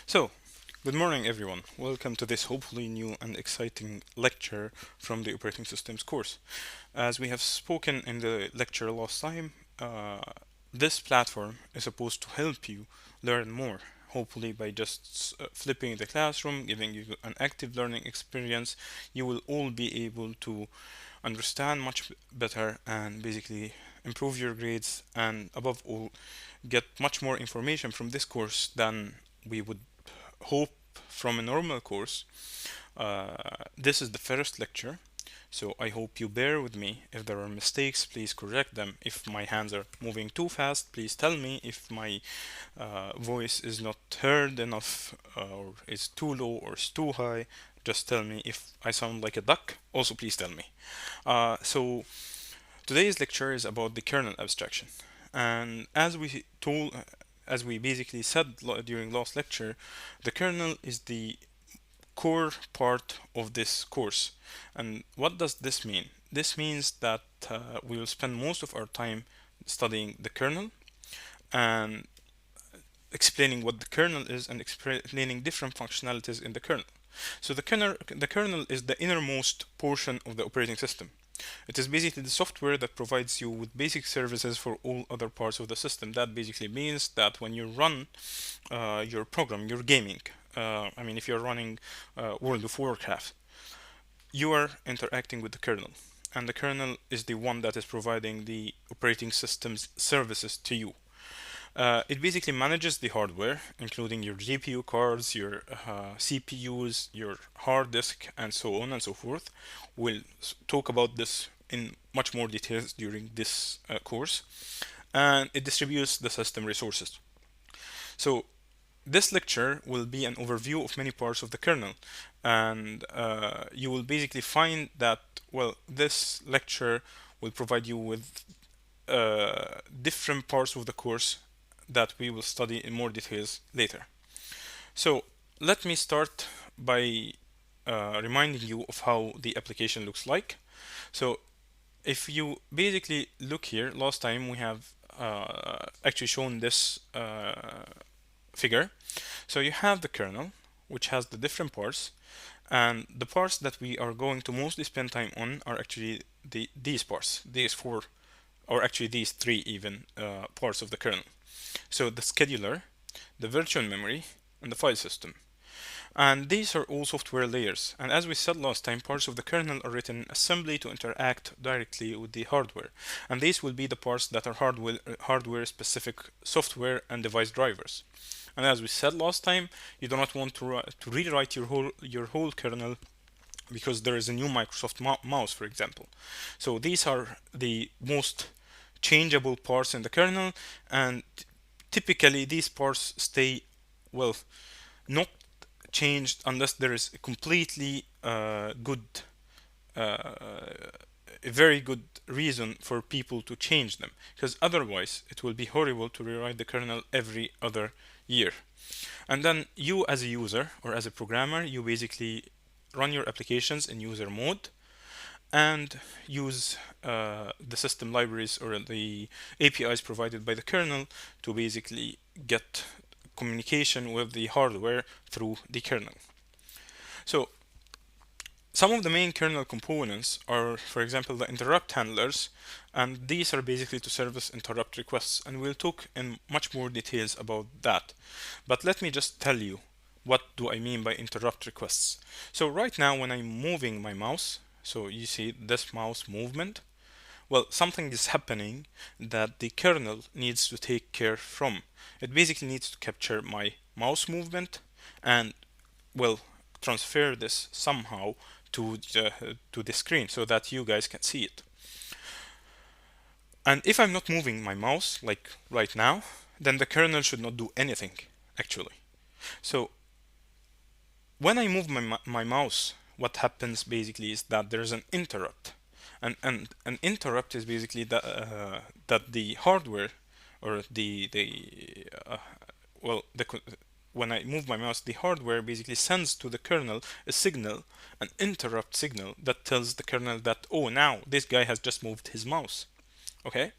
So, good morning everyone. Welcome to this hopefully new and exciting lecture from the operating systems course. As we have spoken in the lecture last time, this platform is supposed to help you learn more. Hopefully, by just flipping the classroom, giving you an active learning experience, you will all be able to understand much better and basically improve your grades and, above all, get much more information from this course than we would hope from a normal course. This is the first lecture, so I hope you bear with me. If there are mistakes, please correct them. If my hands are moving too fast, please tell me. If my voice is not heard enough, or is too low or is too high, just tell me. If I sound like a duck, also please tell me. So today's lecture is about the kernel abstraction. And as we basically said during last lecture, the kernel is the core part of this course. And what does this mean? This means that we will spend most of our time studying the kernel and explaining what the kernel is and explaining different functionalities in the kernel. So the kernel is the innermost portion of the operating system. It is basically the software that provides you with basic services for all other parts of the system. That basically means that when you run your program, your gaming, if you're running World of Warcraft, you are interacting with the kernel. And the kernel is the one that is providing the operating system's services to you. It basically manages the hardware, including your GPU cards, your CPUs, your hard disk, and so on and so forth. We'll talk about this in much more details during this course. And it distributes the system resources. So this lecture will be an overview of many parts of the kernel, and you will basically find that, well, this lecture will provide you with different parts of the course that we will study in more details later. So let me start by reminding you of how the application looks like. So if you basically look here, last time we have actually shown this figure. So you have the kernel, which has the different parts, and the parts that we are going to mostly spend time on are actually these parts, these four, or actually these three even parts of the kernel. So the scheduler, the virtual memory, and the file system. And these are all software layers. And as we said last time, parts of the kernel are written in assembly to interact directly with the hardware. And these will be the parts that are hardware specific software and device drivers. And as we said last time, you do not want to rewrite your whole kernel because there is a new Microsoft mouse, for example. So these are the most changeable parts in the kernel, and typically these parts stay, well, not changed unless there is a completely a very good reason for people to change them, because otherwise it will be horrible to rewrite the kernel every other year. And then you, as a user or as a programmer, you basically run your applications in user mode and use the system libraries or the APIs provided by the kernel to basically get communication with the hardware through the kernel. So some of the main kernel components are, for example, the interrupt handlers, and these are basically to service interrupt requests, and we'll talk in much more details about that. But let me just tell you, what do I mean by interrupt requests? So right now when I'm moving my mouse, so you see this mouse movement, well, something is happening that the kernel needs to take care from. It basically needs to capture my mouse movement and, well, transfer this somehow to the screen so that you guys can see it. And if I'm not moving my mouse, like right now, then the kernel should not do anything, actually. So when I move my mouse, what happens basically is that there's an interrupt. And an interrupt is basically that the hardware or the well the when I move my mouse, the hardware basically sends to the kernel a signal, an interrupt signal that tells the kernel that, oh, now this guy has just moved his mouse. Okay,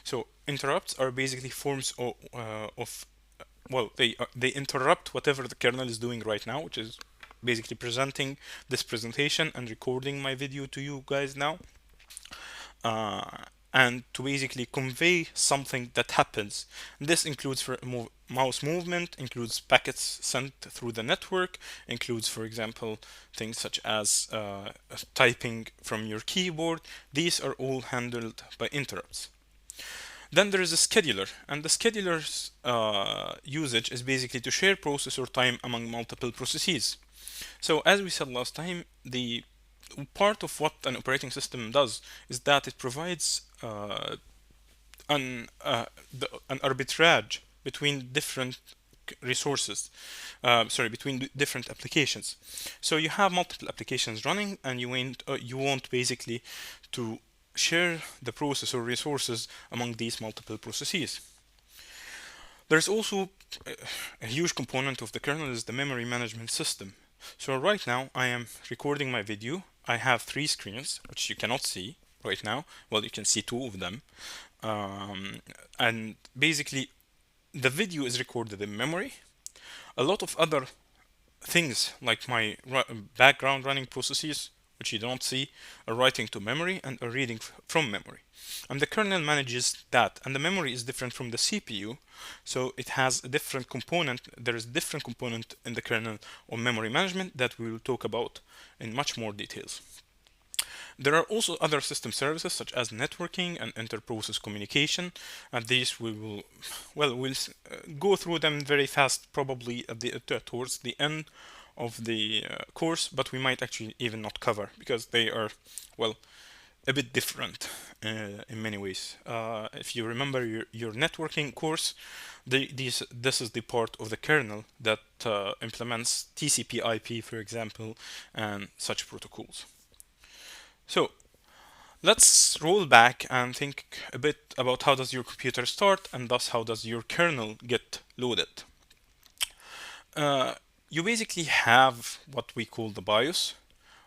so interrupts are basically forms of well, they interrupt whatever the kernel is doing right now, which is basically presenting this presentation and recording my video to you guys now, uh, and to basically convey something that happens. This includes for mouse movement, includes packets sent through the network, includes, for example, things such as typing from your keyboard. These are all handled by interrupts. Then there is a scheduler, and the scheduler's usage is basically to share processor time among multiple processes. So as we said last time, the part of what an operating system does is that it provides an arbitrage between different resources, between different applications. So you have multiple applications running, and you want basically to share the processor resources among these multiple processes. There's also a huge component of the kernel is the memory management system. So right now I am recording my video. I have 3 screens, which you cannot see right now. Well, you can see 2 of them. And basically the video is recorded in memory. A lot of other things like my background running processes, which you don't see, are writing to memory and are reading from memory. And the kernel manages that. And the memory is different from the CPU, so it has a different component. There is a different component in the kernel on memory management that we will talk about in much more details. There are also other system services such as networking and inter-process communication, and these we'll go through them very fast, probably towards the end of the course, but we might actually even not cover because they are, well, a bit different in many ways. If you remember your networking course, this is the part of the kernel that implements TCP/IP, for example, and such protocols. So let's roll back and think a bit about how does your computer start, and thus how does your kernel get loaded. You basically have what we call the BIOS,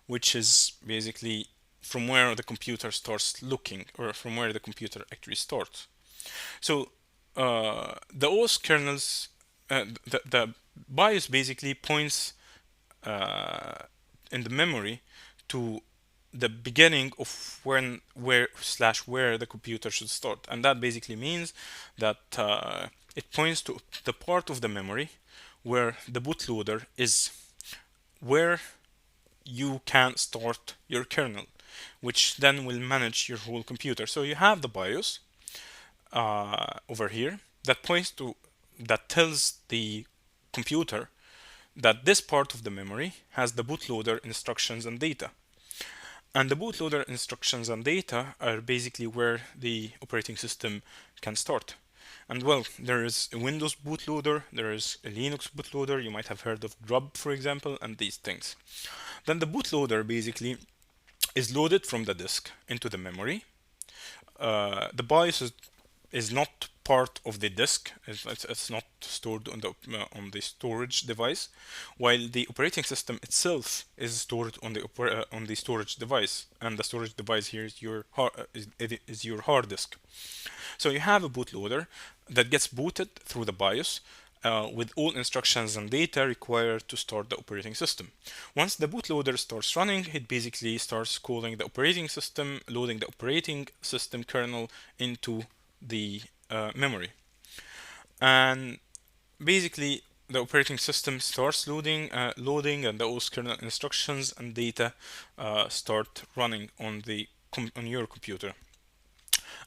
which is basically from where the computer starts looking, or from where the computer actually starts. So the OS kernels, the BIOS basically points in the memory to the beginning of where the computer should start, and that basically means that it points to the part of the memory where the bootloader is, where you can start your kernel, which then will manage your whole computer. So you have the BIOS over here that tells the computer that this part of the memory has the bootloader instructions and data. And the bootloader instructions and data are basically where the operating system can start. And well, there is a Windows bootloader, there is a Linux bootloader, you might have heard of Grub, for example, and these things. Then the bootloader basically is loaded from the disk into the memory. The BIOS is not part of the disk. It's not stored on the storage device, while the operating system itself is stored on the storage device, and the storage device here is your hard disk. So you have a bootloader that gets booted through the BIOS. With all instructions and data required to start the operating system. Once the bootloader starts running, it basically starts calling the operating system, loading the operating system kernel into the memory. And basically, the operating system starts loading, and those kernel instructions and data start running on your computer.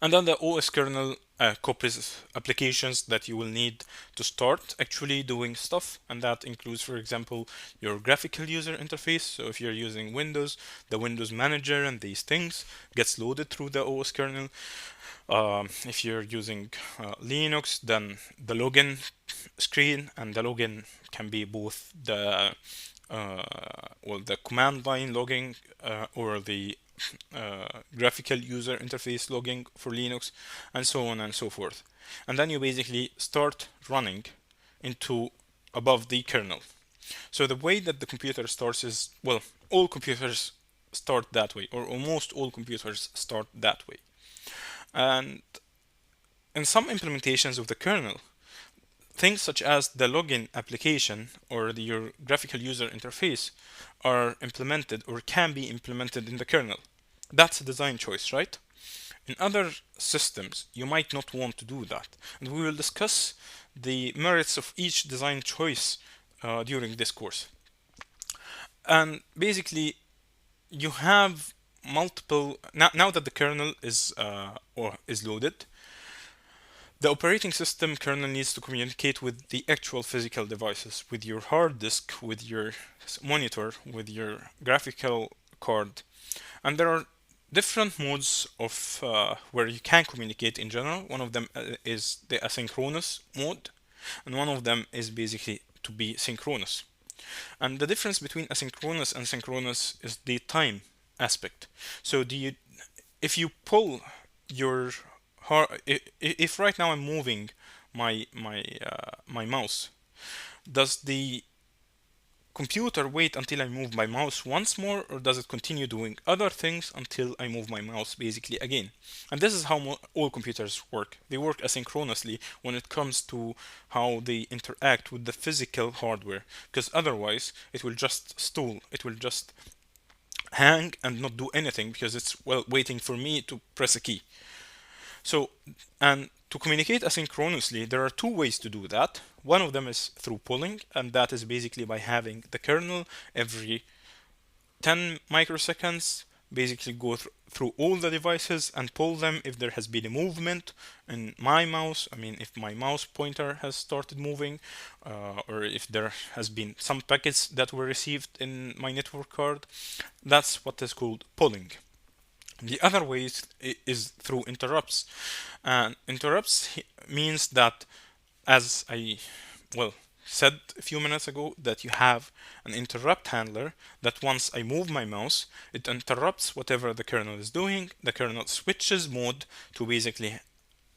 And then the OS kernel copies applications that you will need to start actually doing stuff, and that includes, for example, your graphical user interface. So if you're using Windows, the Windows Manager and these things gets loaded through the OS kernel. If you're using Linux, then the login screen, and the login can be both the command line logging or the graphical user interface logging for Linux, and so on and so forth. And then you basically start running into above the kernel. So the way that the computer starts is, well, all computers start that way, or almost all computers start that way. And in some implementations of the kernel, things such as the login application or your graphical user interface are implemented or can be implemented in the kernel. That's a design choice, right? In other systems, you might not want to do that. And we will discuss the merits of each design choice during this course. And basically, you have multiple now that the kernel is or is loaded. The operating system kernel needs to communicate with the actual physical devices, with your hard disk, with your monitor, with your graphical card. And there are different modes of where you can communicate in general. One of them is the asynchronous mode, and one of them is basically to be synchronous. And the difference between asynchronous and synchronous is the time aspect. So if you pull your if right now I'm moving my mouse, does the computer wait until I move my mouse once more, or does it continue doing other things until I move my mouse basically again? And this is how all computers work. They work asynchronously when it comes to how they interact with the physical hardware, because otherwise it will just stall. It will just hang and not do anything because it's waiting for me to press a key. So, and to communicate asynchronously, there are two ways to do that. One of them is through polling, and that is basically by having the kernel every 10 microseconds basically go through all the devices and pull them if there has been a movement in my mouse. I mean, if my mouse pointer has started moving, or if there has been some packets that were received in my network card. That's what is called polling. The other way is through interrupts. And interrupts means that, as I said a few minutes ago, that you have an interrupt handler that once I move my mouse, it interrupts whatever the kernel is doing. The kernel switches mode to basically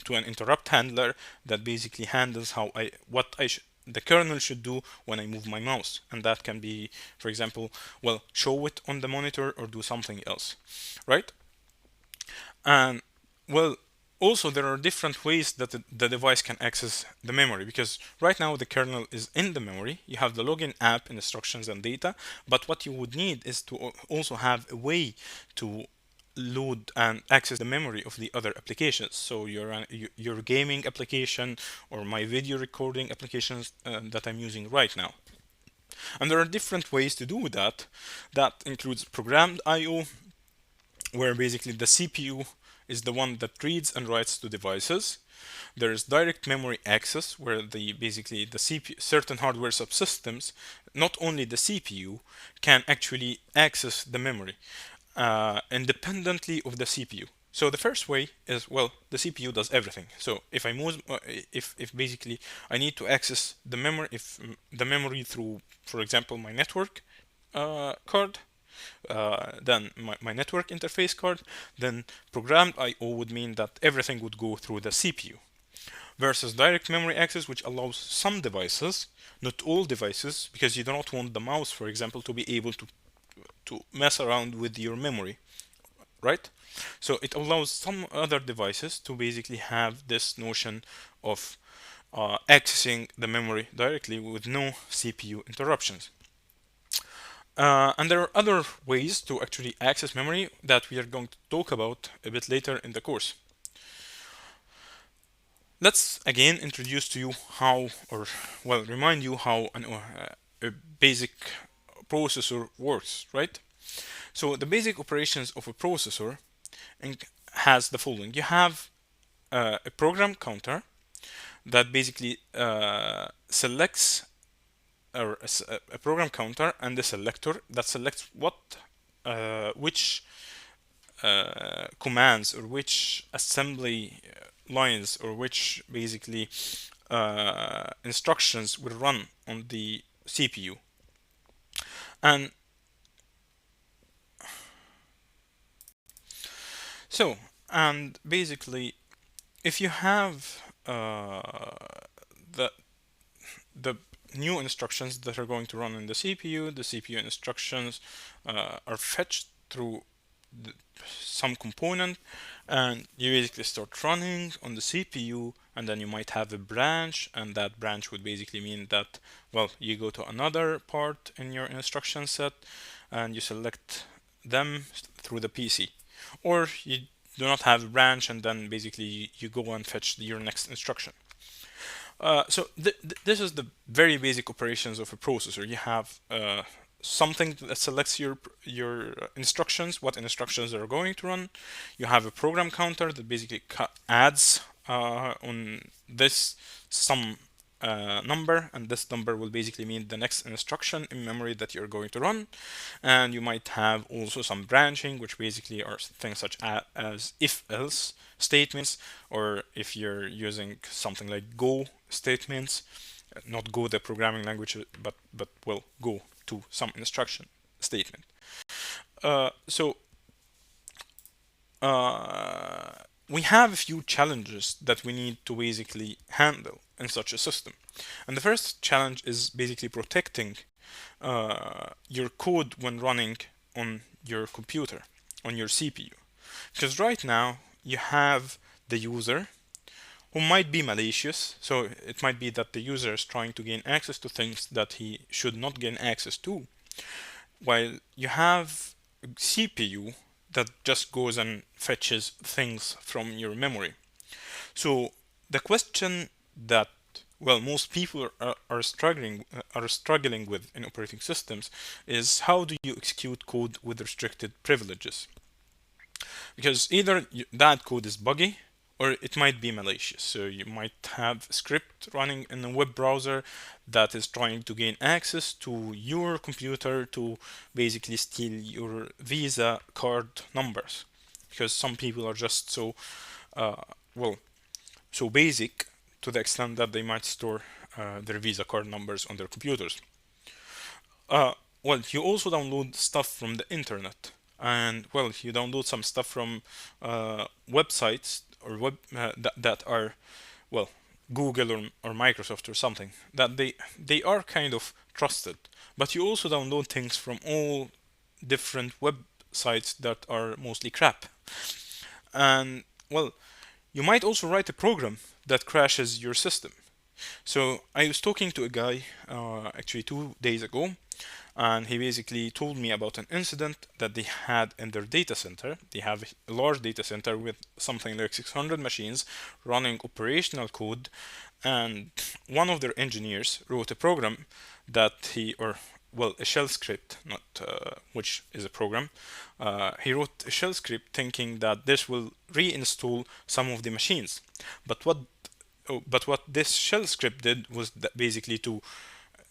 to an interrupt handler that basically handles the kernel should do when I move my mouse. And that can be, for example, show it on the monitor or do something else, right? And well, also there are different ways that the device can access the memory, because right now the kernel is in the memory. You have the login app instructions and data, but what you would need is to also have a way to load and access the memory of the other applications. So your gaming application or my video recording applications that I'm using right now. And there are different ways to do that. That includes programmed I/O, where basically the CPU is the one that reads and writes to devices. There is direct memory access, where basically the CPU, certain hardware subsystems, not only the CPU, can actually access the memory independently of the CPU. So the first way is, the CPU does everything. So if I move, if basically I need to access the memory, if the memory through, for example, my network card, then my network interface card, then programmed I/O would mean that everything would go through the CPU. Versus direct memory access, which allows some devices, not all devices, because you do not want the mouse, for example, to be able to mess around with your memory, right? So it allows some other devices to basically have this notion of accessing the memory directly with no CPU interruptions. And there are other ways to actually access memory that we are going to talk about a bit later in the course. Let's again introduce to you how, remind you how a basic processor works, right? So the basic operations of a processor has the following. You have a program counter that basically selects or a program counter and a selector that selects which commands or which assembly lines or which basically instructions will run on the CPU. And and basically, if you have the new instructions that are going to run in the CPU instructions are fetched through some component, and you basically start running on the CPU, and then you might have a branch, and that branch would basically mean that, well, you go to another part in your instruction set and you select them through the PC. Or you do not have a branch, and then basically you go and fetch your next instruction. This is the very basic operations of a processor. You have something that selects your instructions, what instructions are going to run. You have a program counter that basically adds on this some number, and this number will basically mean the next instruction in memory that you're going to run. And you might have also some branching, which basically are things such as if-else statements, or if you're using something like Go statements, not Go the programming language, but well, Go to some instruction statement. So we have a few challenges that we need to basically handle in such a system. And the first challenge is basically protecting your code when running on your computer, on your CPU. Because right now you have the user who might be malicious. So it might be that the user is trying to gain access to things that he should not gain access to, while you have a CPU that just goes and fetches things from your memory. So the question that, well, most people are struggling with in operating systems is, how do you execute code with restricted privileges? Because either that code is buggy or it might be malicious. So you might have a script running in a web browser that is trying to gain access to your computer to basically steal your Visa card numbers. Because some people are just so, well, so basic to the extent that they might store their Visa card numbers on their computers. Well, you also download stuff from the internet, and well, you download some stuff from websites or that are, well, Google or Microsoft or something, that they are kind of trusted. But you also download things from all different websites that are mostly crap. And well, you might also write a program that crashes your system. So I was talking to a guy actually 2 days ago, and he basically told me about an incident that they had in their data center. They have a large data center with something like 600 machines running operational code, and one of their engineers wrote a program that or well, a shell script, not which is a program. He wrote a shell script thinking that this will reinstall some of the machines. But what this shell script did was that basically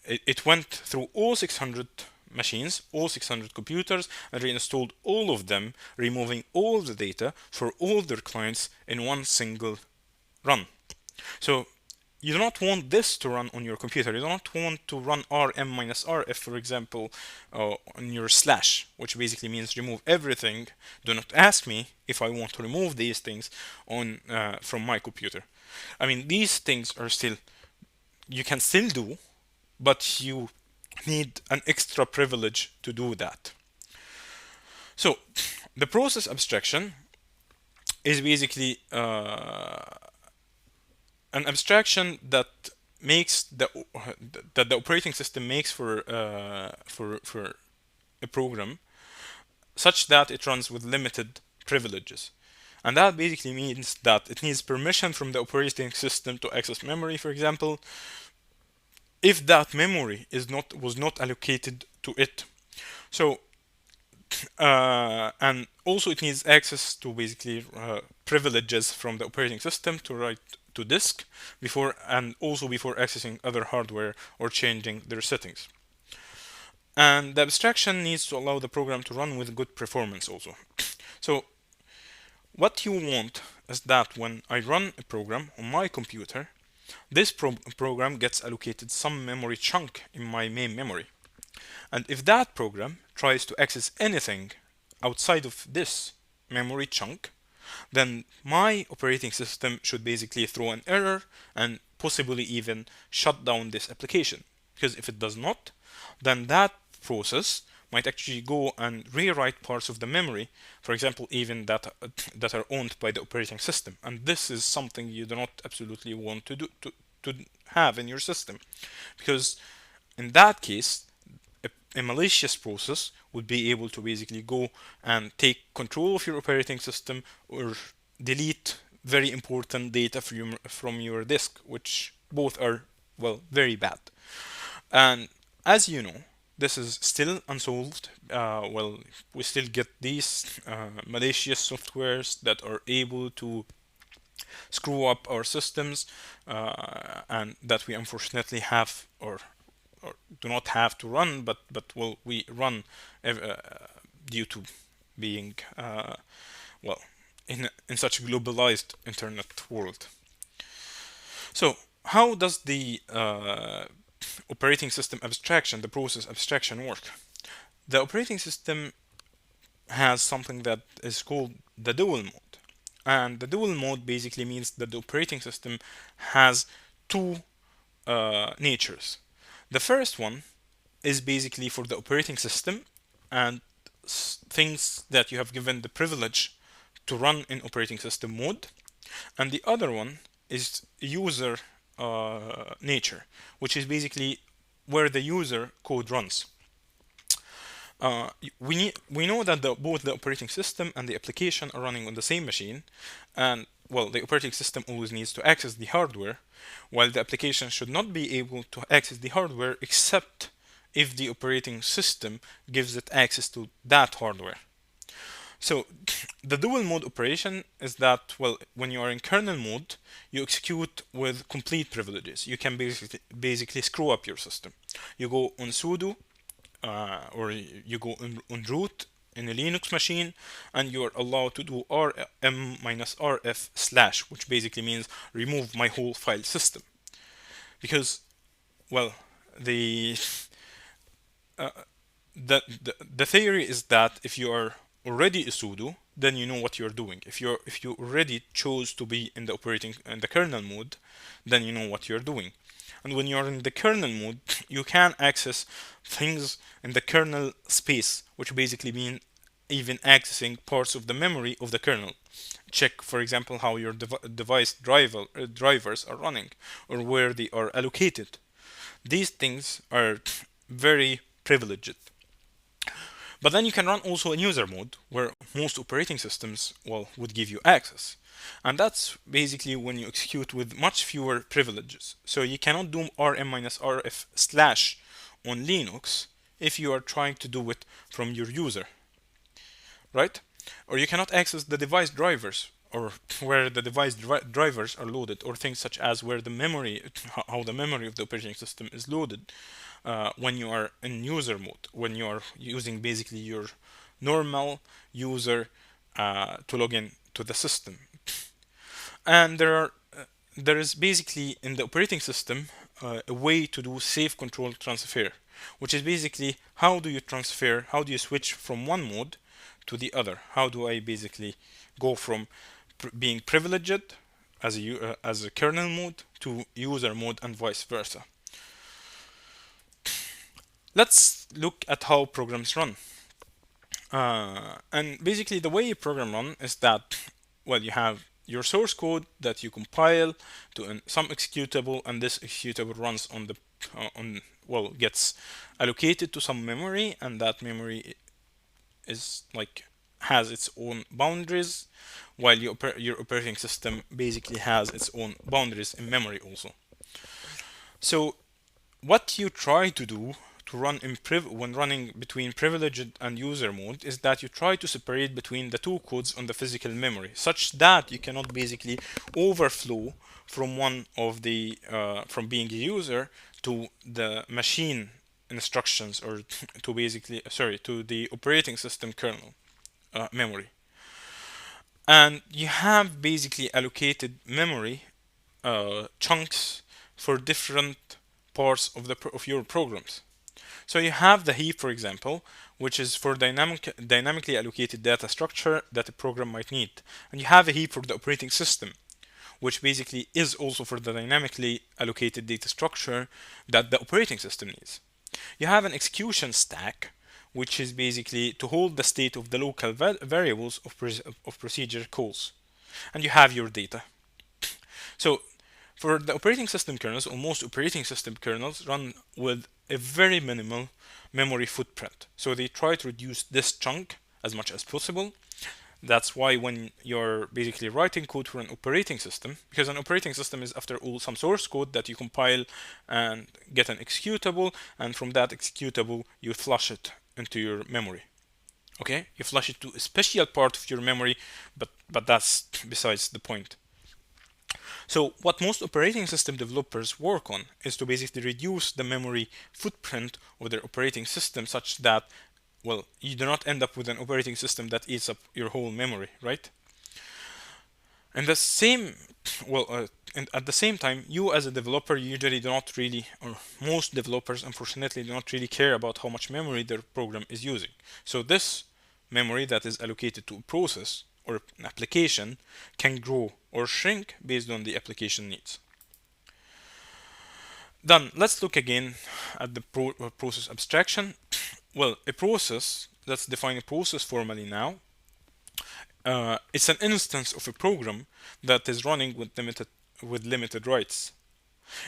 it went through all 600 machines, all 600 computers, and reinstalled all of them, removing all the data for all their clients in one single run. So you do not want this to run on your computer. You do not want to run rm-rf, for example, on your slash, which basically means remove everything. Do not ask me if I want to remove these things on from my computer. I mean, these things are still, you can still do, but you need an extra privilege to do that. So the process abstraction is basically an abstraction that makes that the operating system makes for a program such that it runs with limited privileges. And that basically means that it needs permission from the operating system to access memory, for example, if that memory was not allocated to it. So and also it needs access to basically privileges from the operating system to write to disk before, and also before accessing other hardware or changing their settings. And the abstraction needs to allow the program to run with good performance also. So what you want is that when I run a program on my computer, this program gets allocated some memory chunk in my main memory. And if that program tries to access anything outside of this memory chunk, then my operating system should basically throw an error and possibly even shut down this application. Because if it does not, then that process might actually go and rewrite parts of the memory, for example, even that are owned by the operating system. And this is something you do not absolutely want to have in your system, because in that case, a malicious process would be able to basically go and take control of your operating system or delete very important data from your disk, which both are, well, very bad. And as you know, this is still unsolved. Well, we still get these malicious softwares that are able to screw up our systems, and that we unfortunately have, or do not have to run, but well, we run due to being well, in such a globalized internet world. So how does the operating system abstraction, the process abstraction, work? The operating system has something that is called the dual mode. And the dual mode basically means that the operating system has two natures. The first one is basically for the operating system and things that you have given the privilege to run in operating system mode. And the other one is user nature, which is basically where the user code runs. We know that both the operating system and the application are running on the same machine, and well, the operating system always needs to access the hardware, while the application should not be able to access the hardware except if the operating system gives it access to that hardware. So the dual mode operation is that, well, when you are in kernel mode, you execute with complete privileges. You can basically screw up your system. You go on sudo, or you go on root in a Linux machine, and you are allowed to do rm-rf slash, which basically means remove my whole file system. Because, well, uh, the theory is that if you are already a sudo, then you know what you're doing. If you already chose to be in the kernel mode, then you know what you're doing. And when you're in the kernel mode, you can access things in the kernel space, which basically mean even accessing parts of the memory of the kernel. Check, for example, how your device drivers are running or where they are allocated. These things are very privileged. But then you can run also in user mode, where most operating systems, well, would give you access. And that's basically when you execute with much fewer privileges. So you cannot do rm-rf slash on Linux if you are trying to do it from your user, right? Or you cannot access the device drivers, or where the device drivers are loaded, or things such as where the memory, how the memory of the operating system is loaded when you are in user mode, when you are using basically your normal user to log in to the system. And there is basically in the operating system a way to do safe control transfer, which is basically how do you switch from one mode to the other? How do I basically go from being privileged as a kernel mode to user mode and vice versa? Let's look at how programs run. And basically the way a program run is that, well, you have your source code that you compile to some executable, and this executable runs on gets allocated to some memory, and that memory is like has its own boundaries, while your operating system basically has its own boundaries in memory also. So what you try to do to run when running between privileged and user mode is that you try to separate between the two codes on the physical memory, such that you cannot basically overflow from one of the from being a user to the machine instructions, or to basically to the operating system kernel memory. And you have basically allocated memory chunks for different parts of your programs. So you have the heap, for example, which is for dynamically allocated data structure that a program might need. And you have a heap for the operating system, which basically is also for the dynamically allocated data structure that the operating system needs. You have an execution stack, which is basically to hold the state of the local variables of procedure calls. And you have your data. So for the operating system kernels, or most operating system kernels run with a very minimal memory footprint. So they try to reduce this chunk as much as possible. That's why when you're basically writing code for an operating system, because an operating system is after all some source code that you compile and get an executable, and from that executable you flush it into your memory. Okay, you flush it to a special part of your memory, but that's besides the point. So what most operating system developers work on is to basically reduce the memory footprint of their operating system such that, well, you do not end up with an operating system that eats up your whole memory, right? And the same, and at the same time, you as a developer usually do not really, or most developers unfortunately do not really care about how much memory their program is using. So this memory that is allocated to a process or an application can grow or shrink based on the application needs. Then let's look again at the process abstraction. Well, a process, let's define a process formally now. It's an instance of a program that is running with limited rights.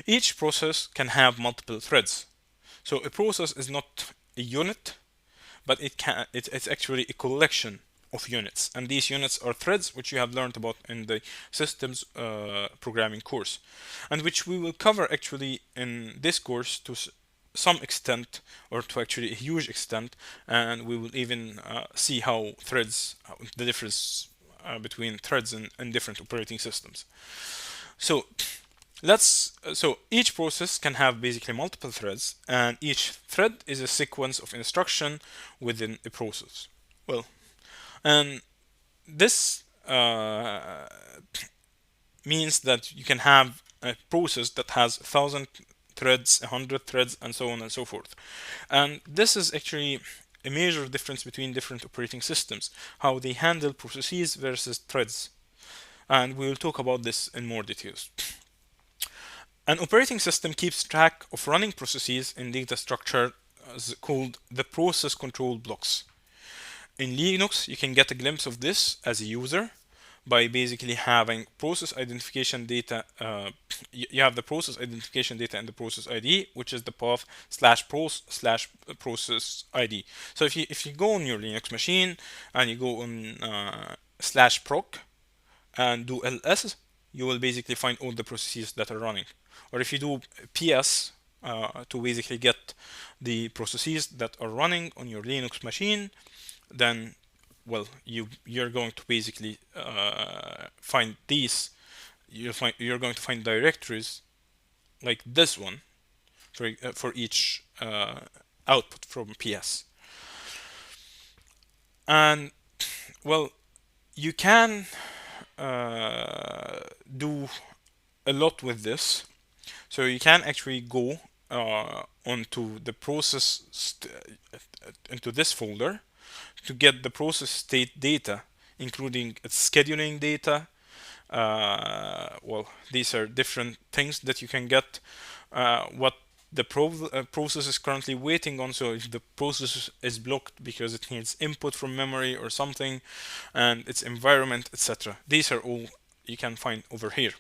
Each process can have multiple threads. So a process is not a unit, but it's actually a collection of units, and these units are threads, which you have learned about in the systems programming course, and which we will cover actually in this course to some extent, or to actually a huge extent, and we will even see how threads, the difference between threads and different operating systems. So so each process can have basically multiple threads, and each thread is a sequence of instruction within a process. Well, and this means that you can have a process that has 1,000 threads, 100 threads, and so on and so forth. And this is actually a major difference between different operating systems, how they handle processes versus threads. And we will talk about this in more details. An operating system keeps track of running processes in data structure called the process control blocks. In Linux, you can get a glimpse of this as a user by basically having process identification data. You have the process identification data and the process ID, which is the path /pros/process ID. So if you go on your Linux machine and you go on /proc and do ls, you will basically find all the processes that are running. Or if you do ps to basically get the processes that are running on your Linux machine, then, well, you're going to basically find these. You're going to find directories like this one for each output from PS. And, well, you can do a lot with this. So you can actually go onto the process into this folder to get the process state data, including its scheduling data. Well, these are different things that you can get. What the process is currently waiting on, so if the process is blocked because it needs input from memory or something, and its environment, etc. These are all you can find over here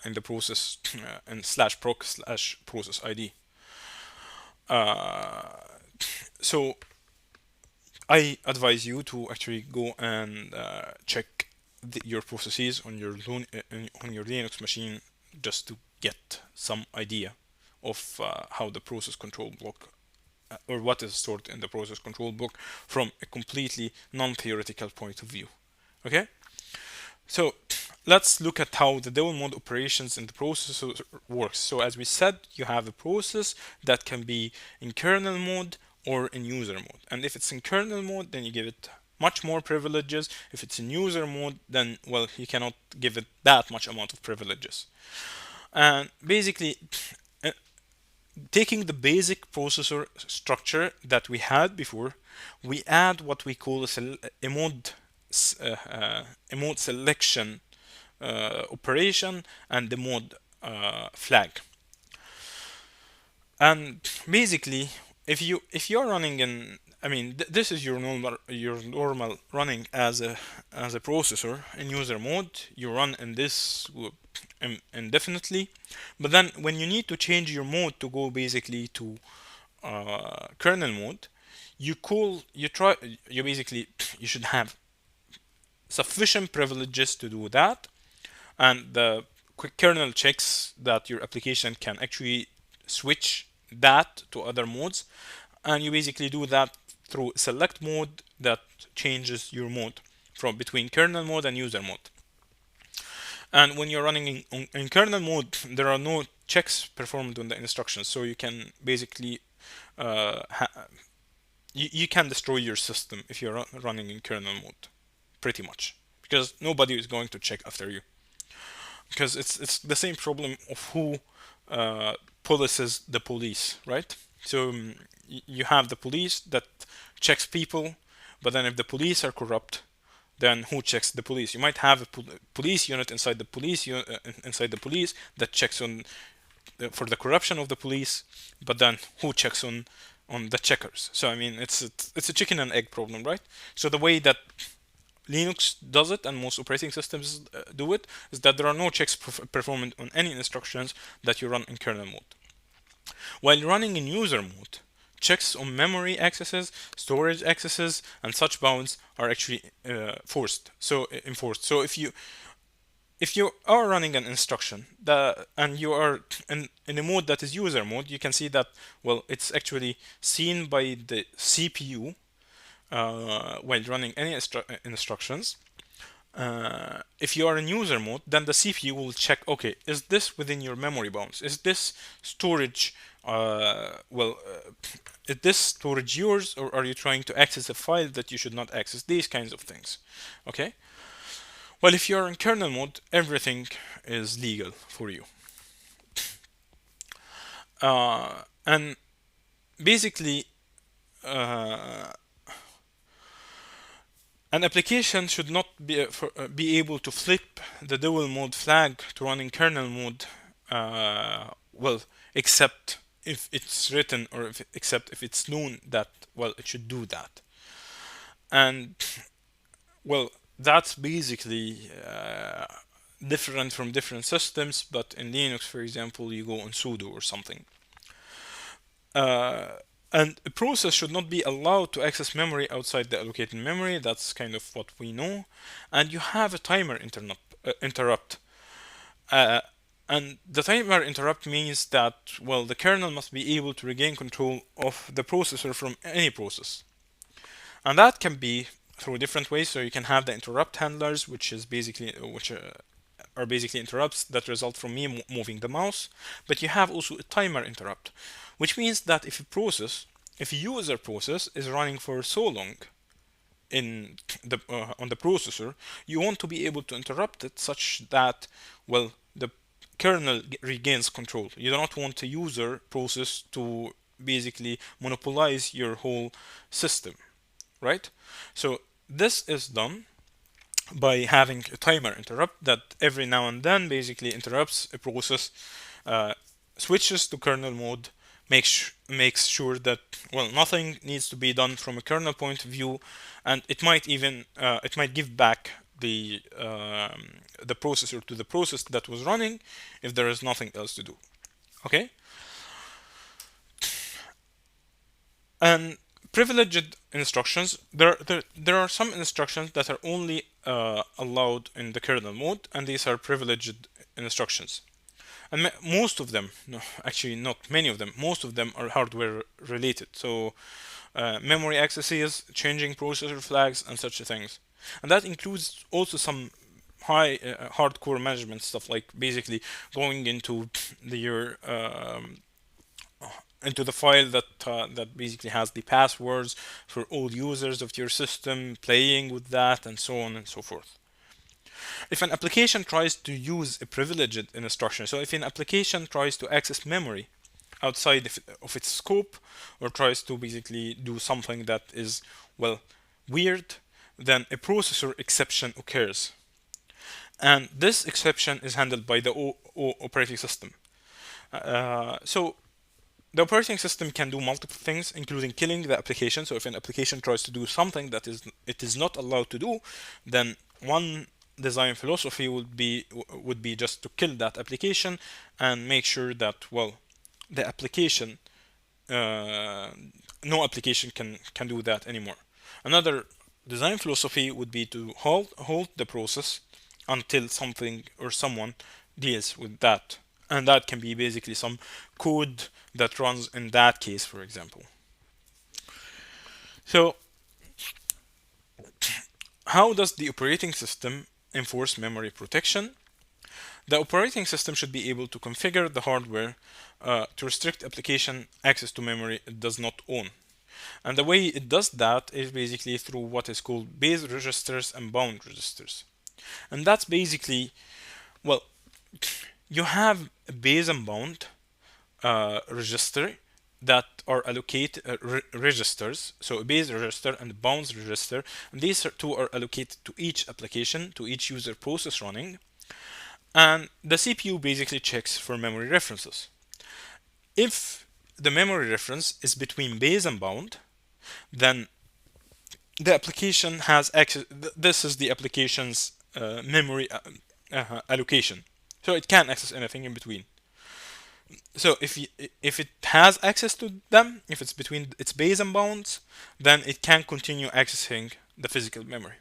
in the process in /proc/process ID. So I advise you to actually go and check your processes on your Linux machine, just to get some idea of how the process control block or what is stored in the process control block from a completely non-theoretical point of view. Okay, so let's look at how the dual mode operations in the processor works. So as we said, you have a process that can be in kernel mode or in user mode. And if it's in kernel mode, then you give it much more privileges. If it's in user mode, then, well, you cannot give it that much amount of privileges. And basically, taking the basic processor structure that we had before, we add what we call a mode selection operation and the mode flag. And basically, if you're running in, I mean, this is your normal running as a processor in user mode. You run in this indefinitely, but then when you need to change your mode to go basically to kernel mode, you try you basically you should have sufficient privileges to do that, and the quick kernel checks that your application can actually switch that to other modes, and you basically do that through select mode that changes your mode from between kernel mode and user mode. And when you're running in kernel mode, there are no checks performed on the instructions, so you can basically you can destroy your system if you're running in kernel mode, pretty much, because nobody is going to check after you. Because it's the same problem of who uh, polices the police, right? So you have the police that checks people, but then if the police are corrupt, then who checks the police? You might have a police unit inside the inside the police that checks on for the corruption of the police, but then who checks on the checkers? So I mean, it's a chicken and egg problem, right? So the way that Linux does it, and most operating systems do it, is that there are no checks performed on any instructions that you run in kernel mode. While running in user mode, checks on memory accesses, storage accesses, and such bounds are actually enforced. So if you are running an instruction and you are in a mode that is user mode, you can see that, well, it's actually seen by the CPU while running any instructions. If you are in user mode, then the CPU will check, okay, is this within your memory bounds? Is this storage, is this storage yours, or are you trying to access a file that you should not access? These kinds of things. Okay. Well, if you're in kernel mode, everything is legal for you. And basically, uh, an application should not be able to flip the dual mode flag to run in kernel mode, well, except if it's written, or except if it's known that, well, it should do that. And, well, that's basically different from different systems, but in Linux, for example, you go on sudo or something. Uh, and a process should not be allowed to access memory outside the allocated memory. That's kind of what we know. And you have a timer interrupt. Uh, and the timer interrupt means that, well, the kernel must be able to regain control of the processor from any process. And that can be through different ways. So you can have the interrupt handlers, which are basically interrupts that result from me moving the mouse. But you have also a timer interrupt, which means that if a user process is running for so long in the on the processor, you want to be able to interrupt it such that, well, the kernel regains control. You do not want a user process to basically monopolize your whole system, right? So this is done by having a timer interrupt that every now and then basically interrupts a process, uh, switches to kernel mode, makes sure that, well, nothing needs to be done from a kernel point of view, and it might give back the processor to the process that was running if there is nothing else to do. Okay. And privileged instructions, there are some instructions that are only allowed in the kernel mode, and these are privileged instructions. And most of them, no, actually not many of them, most of them are hardware related. So memory accesses, changing processor flags, and such things. And that includes also some high hardcore management stuff, like basically going into the file that basically has the passwords for all users of your system, playing with that, and so on and so forth. If an application tries to use a privileged instruction, so if an application tries to access memory outside of its scope, or tries to basically do something that is, well, weird, then a processor exception occurs. And this exception is handled by the operating system. So the operating system can do multiple things, including killing the application. So if an application tries to do something that is not allowed to do, then one design philosophy would be just to kill that application and make sure that, well, the application uh, no application can do that anymore. Another design philosophy would be to hold the process until something or someone deals with that, and that can be basically some code that runs in that case, for example. So how does the operating system enforce memory protection? The operating system should be able to configure the hardware to restrict application access to memory it does not own. And the way it does that is basically through what is called base registers and bound registers. And that's basically, well, you have a base and bound register that are allocated registers. So a base register and a bounds register, and these two are allocated to each application, to each user process running. And the CPU basically checks for memory references. If the memory reference is between base and bound, then the application has access. This is the application's memory allocation, so it can't access anything in between. So if it has access to them, if it's between its base and bounds, then it can continue accessing the physical memory.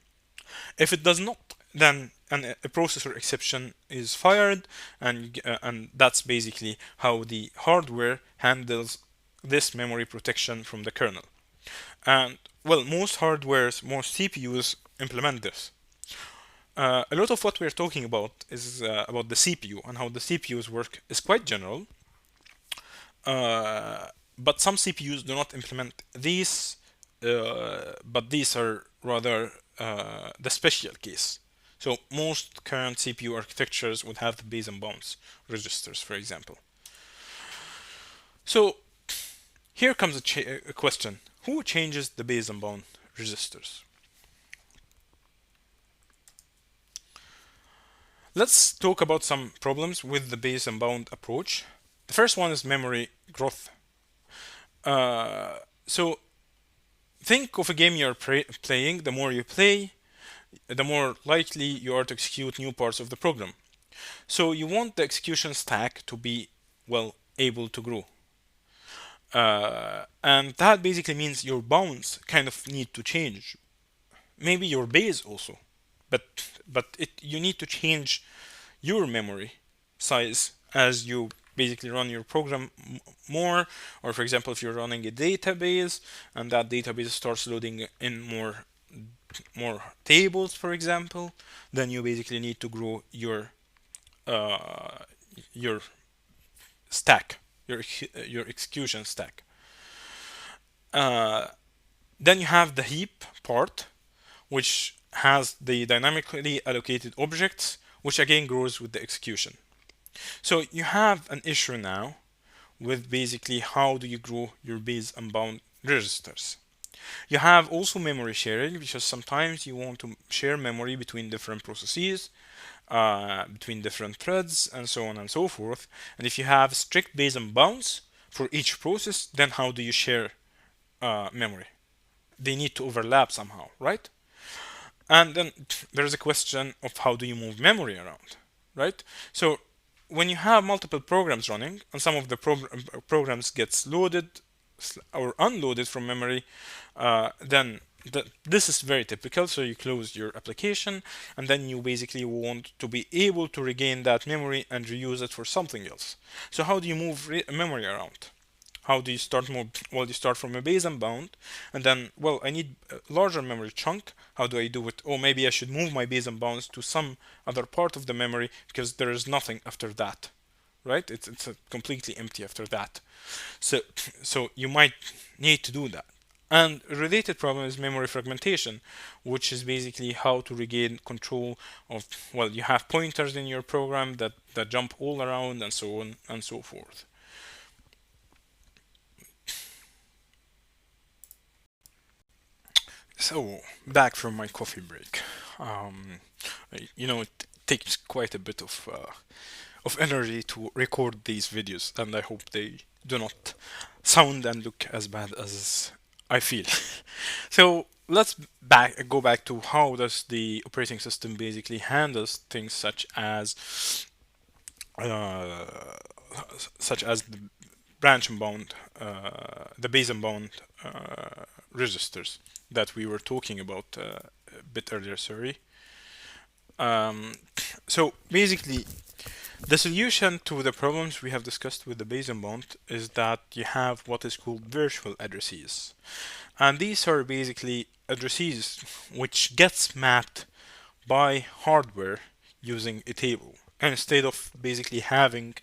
If it does not, then a processor exception is fired, and that's basically how the hardware handles this memory protection from the kernel. And well, most hardwares, most CPUs implement this. A lot of what we're talking about is about the CPU and how the CPUs work is quite general, but some CPUs do not implement these, but these are rather the special case. So most current CPU architectures would have the base and bounds registers, for example. So here comes a question: who changes the base and bound registers? Let's talk about some problems with the base and bound approach. The first one is memory growth. So think of a game you're playing. The more you play, the more likely you are to execute new parts of the program. So you want the execution stack to be, well, able to grow. And that basically means your bounds kind of need to change. Maybe your base also, but you need to change your memory size as you basically run your program more. Or for example, if you're running a database and that database starts loading in more tables, for example, then you basically need to grow your stack, your execution stack. Then you have the heap part, which has the dynamically allocated objects, which again grows with the execution. So you have an issue now with basically how do you grow your base and bound registers. You have also memory sharing, because sometimes you want to share memory between different processes, between different threads, and so on and so forth. And if you have strict base and bounds for each process, then how do you share memory? They need to overlap somehow, right? And then there's a question of how do you move memory around, right? So when you have multiple programs running and some of the programs gets loaded or unloaded from memory, then this is very typical. So you close your application and then you basically want to be able to regain that memory and reuse it for something else. So how do you move memory around? How do you start more? Well, you start from a base and bound, and then, well, I need a larger memory chunk. How do I do it? Oh, maybe I should move my base and bounds to some other part of the memory because there is nothing after that, right? It's completely empty after that. So you might need to do that. And a related problem is memory fragmentation, which is basically how to regain control of, well, you have pointers in your program that jump all around and so on and so forth. So, back from my coffee break. It takes quite a bit of energy to record these videos, and I hope they do not sound and look as bad as I feel. So let's go back to how does the operating system basically handles things uh, such as the branch and bound, the base and bound registers that we were talking about a bit earlier. Sorry. Um, so basically, the solution to the problems we have discussed with the base and bound is that you have what is called virtual addresses, and these are basically addresses which gets mapped by hardware using a table instead of basically having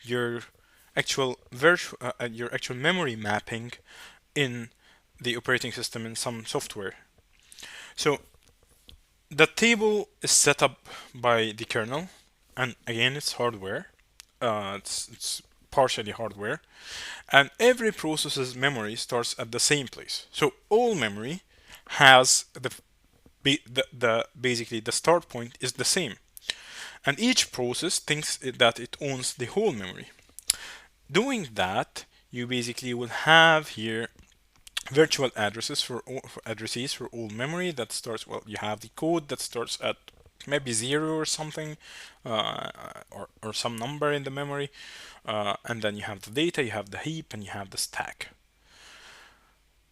your your actual memory mapping in the operating system in some software. So the table is set up by the kernel, and again it's hardware. It's partially hardware, and every process's memory starts at the same place. So all memory has the basically the start point is the same, and each process thinks that it owns the whole memory. Doing that, you basically will have here virtual addresses for addresses for all memory that starts, well, you have the code that starts at maybe zero or something, uh, or some number in the memory, and then you have the data, you have the heap, and you have the stack.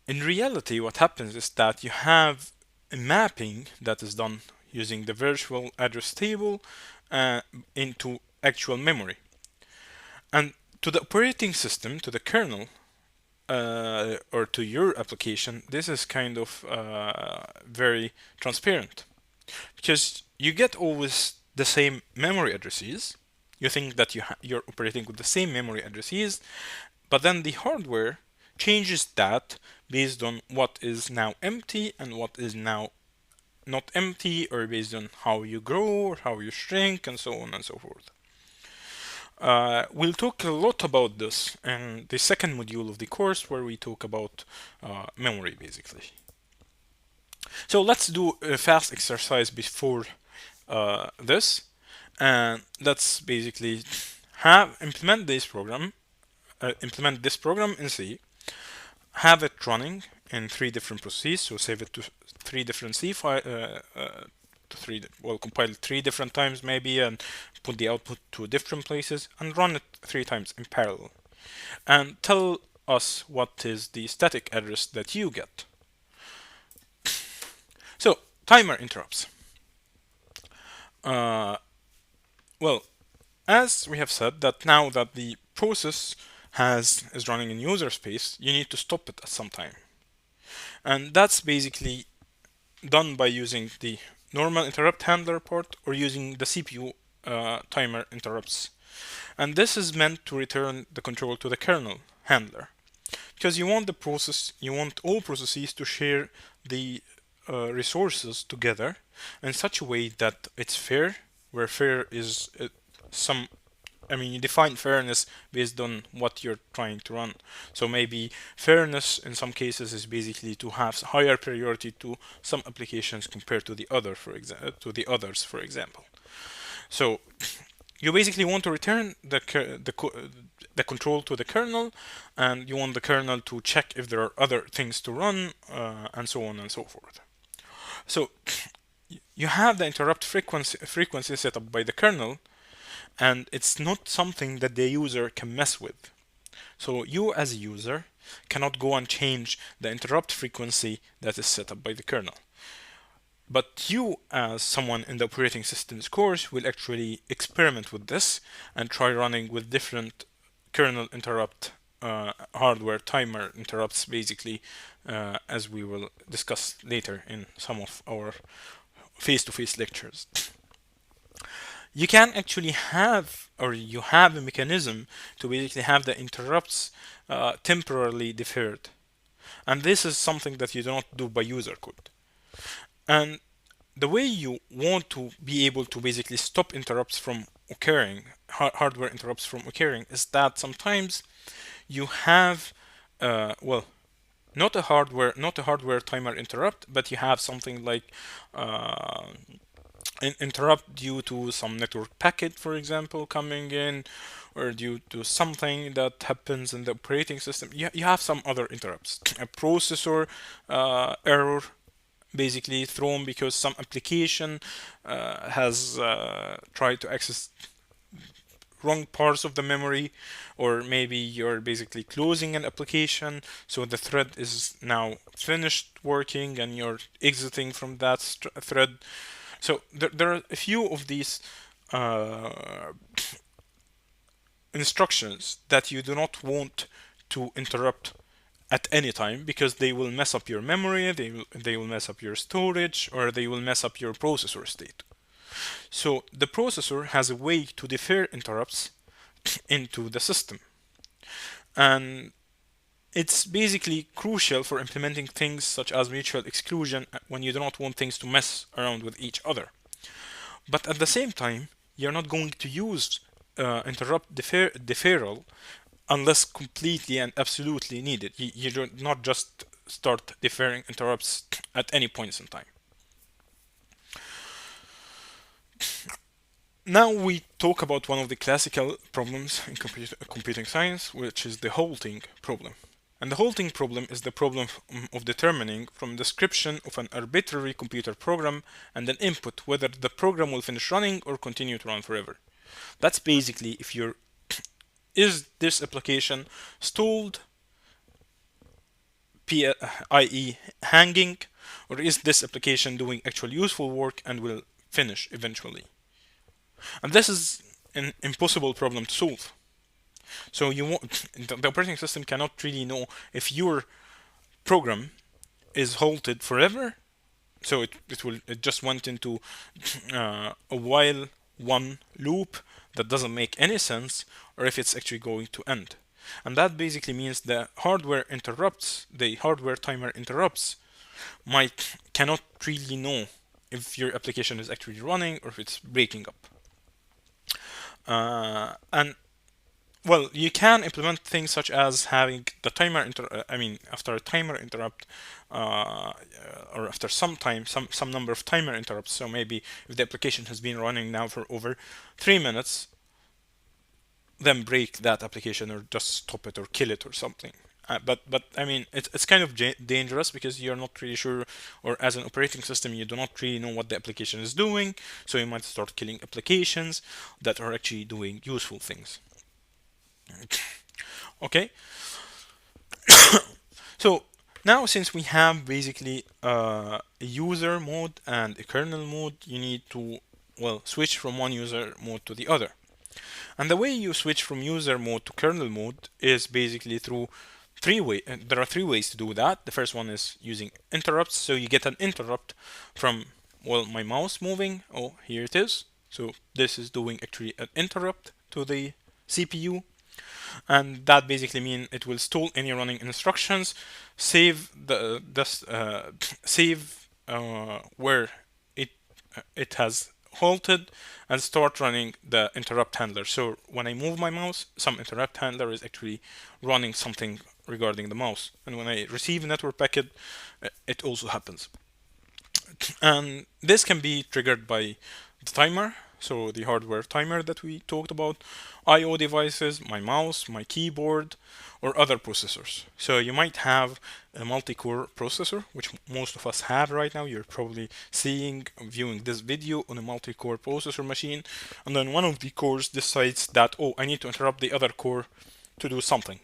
In reality, what happens is that you have a mapping that is done using the virtual address table uh, into actual memory. And to the operating system, to the kernel, or to your application, this is kind of very transparent because you get always the same memory addresses. You think that you're operating with the same memory addresses, but then the hardware changes that based on what is now empty and what is now not empty, or based on how you grow or how you shrink, and so on and so forth. We'll talk a lot about this in the second module of the course, where we talk about memory basically. So let's do a fast exercise before this, and let's basically implement this program in C, have it running in three different processes, so save it to three different C file, compile it three different times maybe, and put the output to different places, and run it three times in parallel. And tell us what is the static address that you get. So, timer interrupts. Uh, well, as we have said, that now that the process is running in user space, you need to stop it at some time. And that's basically done by using the normal interrupt handler part or using the CPU timer interrupts. And this is meant to return the control to the kernel handler, because you want all processes to share the resources together in such a way that it's fair, where fair is some you define fairness based on what you're trying to run. So maybe fairness in some cases is basically to have higher priority to some applications compared to the others, for example. So you basically want to return the control to the kernel, and you want the kernel to check if there are other things to run, and so on and so forth. So you have the interrupt frequency set up by the kernel, and it's not something that the user can mess with. So you as a user cannot go and change the interrupt frequency that is set up by the kernel. But you, as someone in the operating systems course, will actually experiment with this and try running with different kernel interrupt hardware timer interrupts, basically, as we will discuss later in some of our face-to-face lectures. You can actually have, or you have a mechanism to basically have the interrupts temporarily deferred. And this is something that you do not do by user code. And the way you want to be able to basically stop interrupts from occurring, hardware interrupts from occurring, is that sometimes you have, not a hardware timer interrupt, but you have something like interrupt due to some network packet, for example, coming in, or due to something that happens in the operating system. You have some other interrupts. A processor error basically thrown because some application has tried to access wrong parts of the memory, or maybe you're basically closing an application, so the thread is now finished working and you're exiting from that thread. So there are a few of these uh, instructions that you do not want to interrupt at any time, because they will mess up your memory, they will mess up your storage, or they will mess up your processor state. So the processor has a way to defer interrupts into the system, and it's basically crucial for implementing things such as mutual exclusion when you do not want things to mess around with each other. But at the same time, you're not going to use interrupt deferral unless completely and absolutely needed. You do not just start deferring interrupts at any points in time. Now we talk about one of the classical problems in computing science, which is the halting problem. And the halting problem is the problem of determining from description of an arbitrary computer program and an input whether the program will finish running or continue to run forever. That's basically if you're is this application stalled, i.e. hanging, or is this application doing actual useful work and will finish eventually? And this is an impossible problem to solve. So the operating system cannot really know if your program is halted forever. So it just went into a while one loop that doesn't make any sense, or if it's actually going to end. And that basically means the hardware timer interrupts might cannot really know if your application is actually running or if it's breaking up. And well, you can implement things such as having the after a timer interrupt, uh, or after some time, some number of timer interrupts. So maybe if the application has been running now for over 3 minutes, then break that application or just stop it or kill it or something. But I mean, it's kind of dangerous because you're not really sure, or as an operating system, you do not really know what the application is doing. So you might start killing applications that are actually doing useful things. Okay, so now since we have basically a user mode and a kernel mode, you need to, well, switch from one user mode to the other. And the way you switch from user mode to kernel mode is basically through there are three ways to do that. The first one is using interrupts. So you get an interrupt from, well, my mouse moving. Oh, here it is. So this is doing actually an interrupt to the CPU, and that basically means it will stall any running instructions, save save where it has halted, and start running the interrupt handler. So when I move my mouse, some interrupt handler is actually running something regarding the mouse, and when I receive a network packet, it also happens. And this can be triggered by the timer, so the hardware timer that we talked about, I/O devices, my mouse, my keyboard, or other processors. So you might have a multi-core processor, which most of us have right now. You're probably viewing this video on a multi-core processor machine, and then one of the cores decides that, oh, I need to interrupt the other core to do something.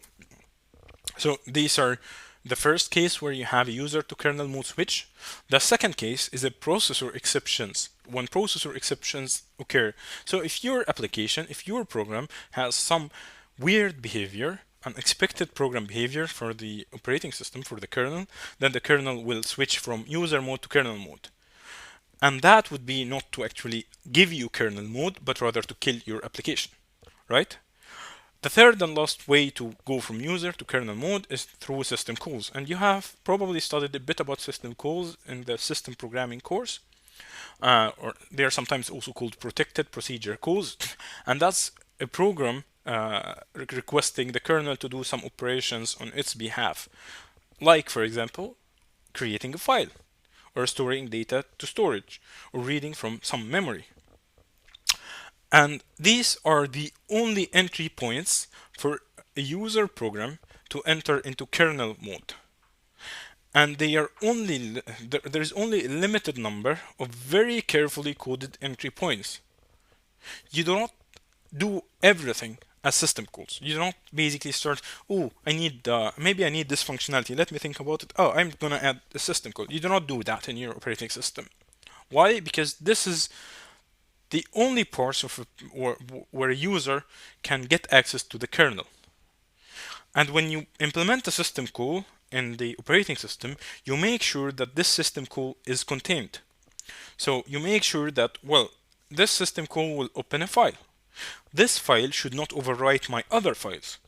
So these are the first case where you have a user to kernel mode switch. The second case is a processor exceptions, when processor exceptions occur. So if your program has some weird behavior, unexpected program behavior for the operating system, for the kernel, then the kernel will switch from user mode to kernel mode. And that would be not to actually give you kernel mode, but rather to kill your application, right? The third and last way to go from user to kernel mode is through system calls. And you have probably studied a bit about system calls in the system programming course. Or they are sometimes also called protected procedure calls. And that's a program requesting the kernel to do some operations on its behalf. Like, for example, creating a file, or storing data to storage, or reading from some memory. And these are the only entry points for a user program to enter into kernel mode. And they are only there is only a limited number of very carefully coded entry points. You do not do everything as system calls. You don't basically start, oh, I need, maybe I need this functionality. Let me think about it. Oh, I'm gonna add a system call. You do not do that in your operating system. Why? Because this is the only parts of where a user can get access to the kernel. And when you implement a system call in the operating system, you make sure that this system call is contained. So you make sure that, well, this system call will open a file. This file should not overwrite my other files.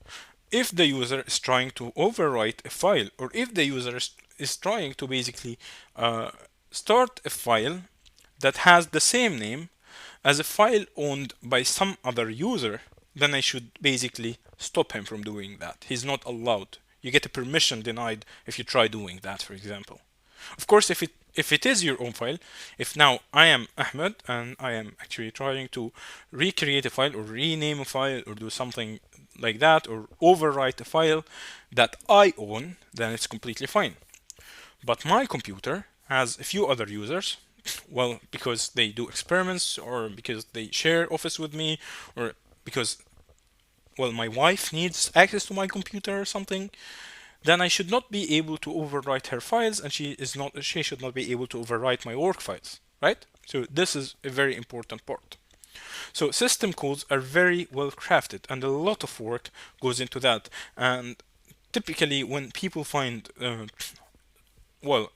If the user is trying to overwrite a file, or if the user is trying to basically start a file that has the same name as a file owned by some other user, then I should basically stop him from doing that. He's not allowed. You get a permission denied if you try doing that, for example. Of course, if it is your own file, if now I am Ahmed and I am actually trying to recreate a file or rename a file or do something like that or overwrite a file that I own, then it's completely fine. But my computer has a few other users, well, because they do experiments or because they share office with me or because, well, my wife needs access to my computer or something, then I should not be able to overwrite her files, and she should not be able to overwrite my work files, right? So this is a very important part. So system calls are very well crafted, and a lot of work goes into that. And typically, when people find well,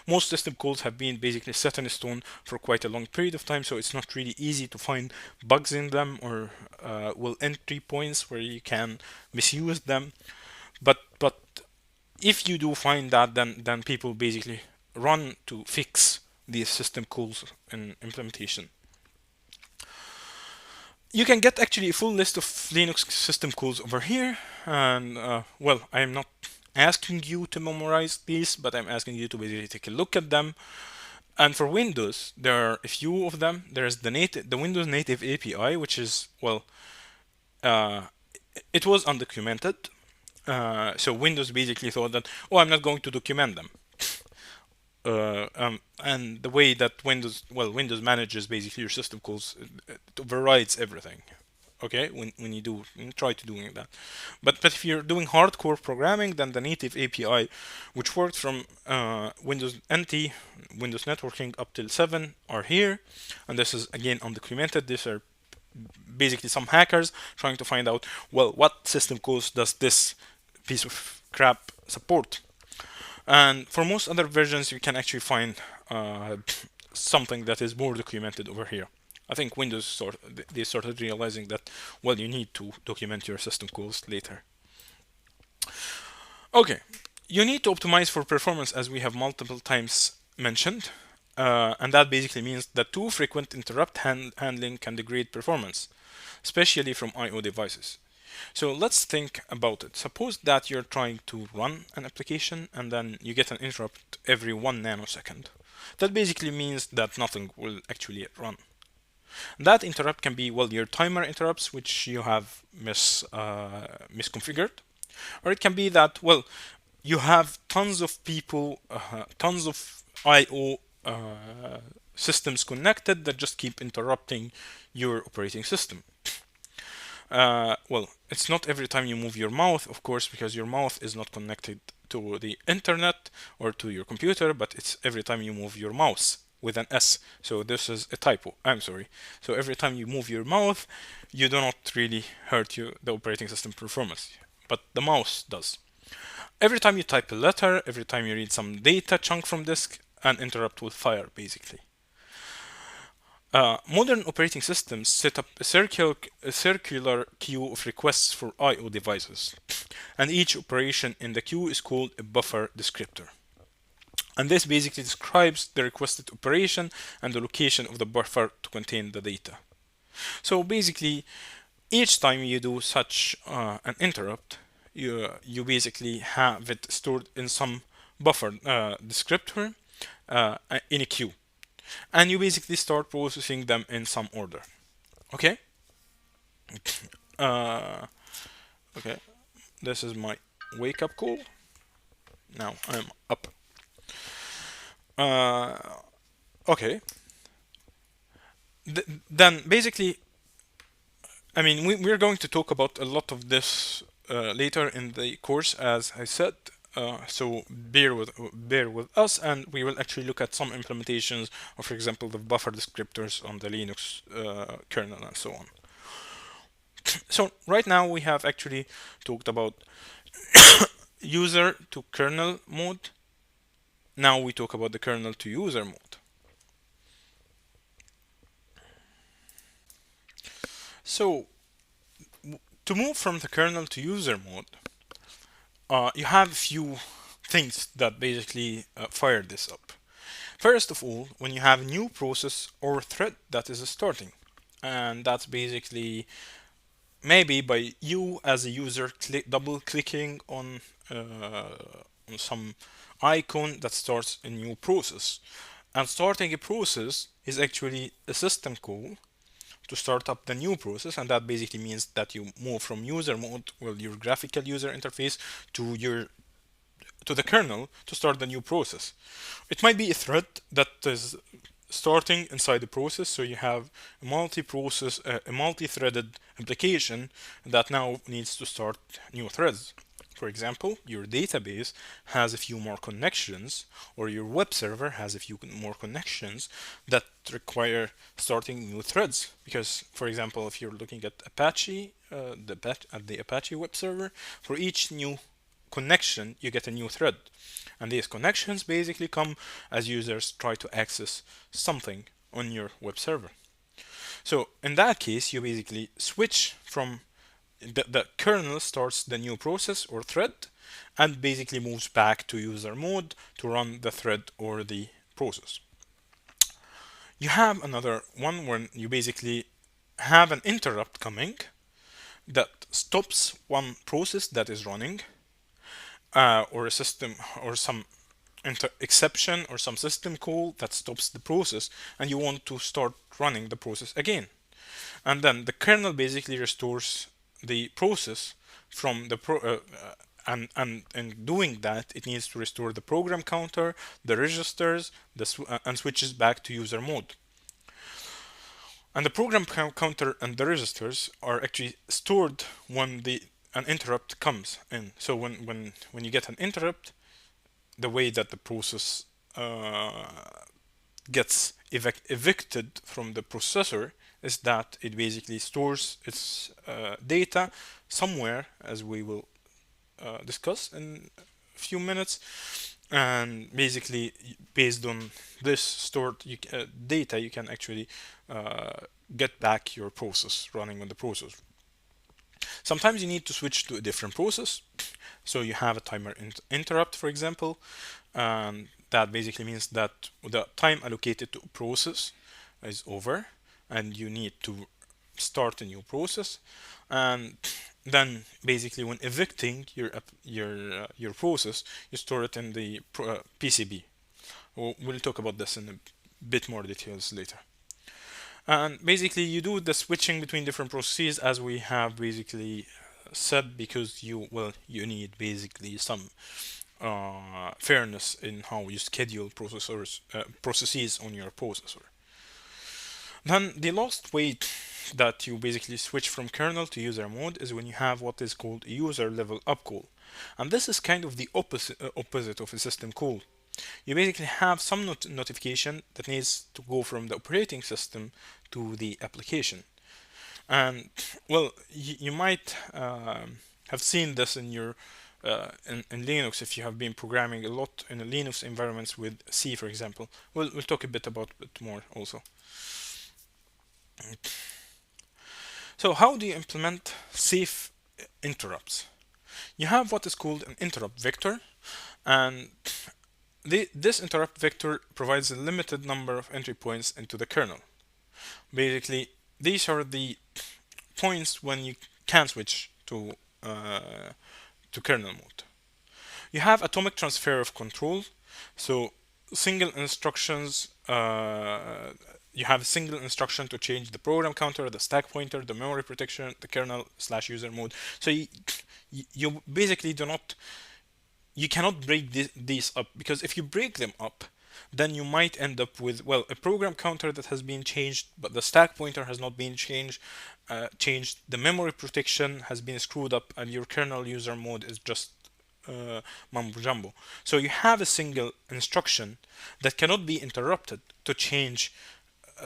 most system calls have been basically set in stone for quite a long period of time, so it's not really easy to find bugs in them or entry points where you can misuse them. But if you do find that, then people basically run to fix these system calls in implementation. You can get actually a full list of Linux system calls over here, and well, I'm not asking you to memorize these, but I'm asking you to basically take a look at them. And for Windows, there are a few of them. There's the Windows native API, which is, well, it was undocumented. So Windows basically thought that, oh, I'm not going to document them. And the way that Windows manages basically your system calls, it overrides everything. Okay, when you try to doing that, but if you're doing hardcore programming, then the native API, which worked from Windows NT, Windows networking up till 7, are here, and this is again undocumented. These are basically some hackers trying to find out, well, what system calls does this piece of crap support. And for most other versions, you can actually find something that is more documented over here. I think Windows they started realizing that, well, you need to document your system calls later. Okay, you need to optimize for performance, as we have multiple times mentioned, and that basically means that too frequent interrupt handling can degrade performance, especially from I/O devices. So let's think about it. Suppose that you're trying to run an application and then you get an interrupt every 1 nanosecond. That basically means that nothing will actually run. That interrupt can be, well, your timer interrupts, which you have misconfigured, or it can be that, well, you have tons of people, tons of I/O systems connected that just keep interrupting your operating system. Well, it's not every time you move your mouth, of course, because your mouth is not connected to the internet or to your computer, but it's every time you move your mouse with an S. So this is a typo. I'm sorry. So every time you move your mouth, you do not really hurt the operating system performance, but the mouse does. Every time you type a letter, every time you read some data chunk from disk, an interrupt will fire, basically. Modern operating systems set up a circular queue of requests for I/O devices, and each operation in the queue is called a buffer descriptor. And this basically describes the requested operation and the location of the buffer to contain the data. So basically, each time you do such an interrupt, you basically have it stored in some buffer descriptor, in a queue, and you basically start processing them in some order. Okay. Uh, okay. This is my wake up call. Now I'm up. Uh, okay. Then basically, I mean, we're going to talk about a lot of this later in the course, as I said. So bear with us, and we will actually look at some implementations of, for example, the buffer descriptors on the Linux kernel and so on. So right now we have actually talked about user to kernel mode. Now we talk about the kernel to user mode. So to move from the kernel to user mode, you have a few things that basically fire this up. First of all, when you have a new process or thread that is starting, and that's basically maybe by you as a user double clicking on some icon that starts a new process. And starting a process is actually a system call to start up the new process, and that basically means that you move from user mode, well, your graphical user interface, to the kernel to start the new process. It might be a thread that is starting inside the process, so you have a multi-process, a multi-threaded application that now needs to start new threads. For example, your database has a few more connections, or your web server has a few more connections that require starting new threads. Because, for example, if you're looking at Apache, at the Apache web server, for each new connection, you get a new thread. And these connections basically come as users try to access something on your web server. So in that case, you basically switch from the kernel starts the new process or thread and basically moves back to user mode to run the thread or the process. You have another one when you basically have an interrupt coming that stops one process that is running, or a system or some exception or some system call that stops the process, and you want to start running the process again. And then the kernel basically restores the process from the and in doing that, it needs to restore the program counter, the registers, and switches back to user mode. And the program counter and the registers are actually stored when the an interrupt comes in. So when you get an interrupt, the way that the process gets evicted from the processor is that it basically stores its data somewhere, as we will discuss in a few minutes. And basically, based on this stored data, you can actually get back your process running on the processor. Sometimes you need to switch to a different process. So you have a timer interrupt, for example, and that basically means that the time allocated to a process is over, and you need to start a new process. And then basically, when evicting your process, you store it in the PCB. We'll talk about this in a bit more details later. And basically, you do the switching between different processes, as we have basically said, because you need basically some fairness in how you schedule processes on your processor. Then the last way that you basically switch from kernel to user mode is when you have what is called a user level up call, and this is kind of the opposite of a system call. You basically have some notification that needs to go from the operating system to the application. And well, you might have seen this in your in Linux if you have been programming a lot in the Linux environments with C, for example. We'll talk a bit about it more also. So how do you implement safe interrupts? You have what is called an interrupt vector, and this interrupt vector provides a limited number of entry points into the kernel. Basically, these are the points when you can switch to kernel mode. You have atomic transfer of control, so single instructions. You have a single instruction to change the program counter, the stack pointer, the memory protection, the kernel slash user mode. So you basically do not, you cannot break these up, because if you break them up, then you might end up with, well, a program counter that has been changed, but the stack pointer has not been changed. The memory protection has been screwed up, and your kernel user mode is just mumbo jumbo. So you have a single instruction that cannot be interrupted to change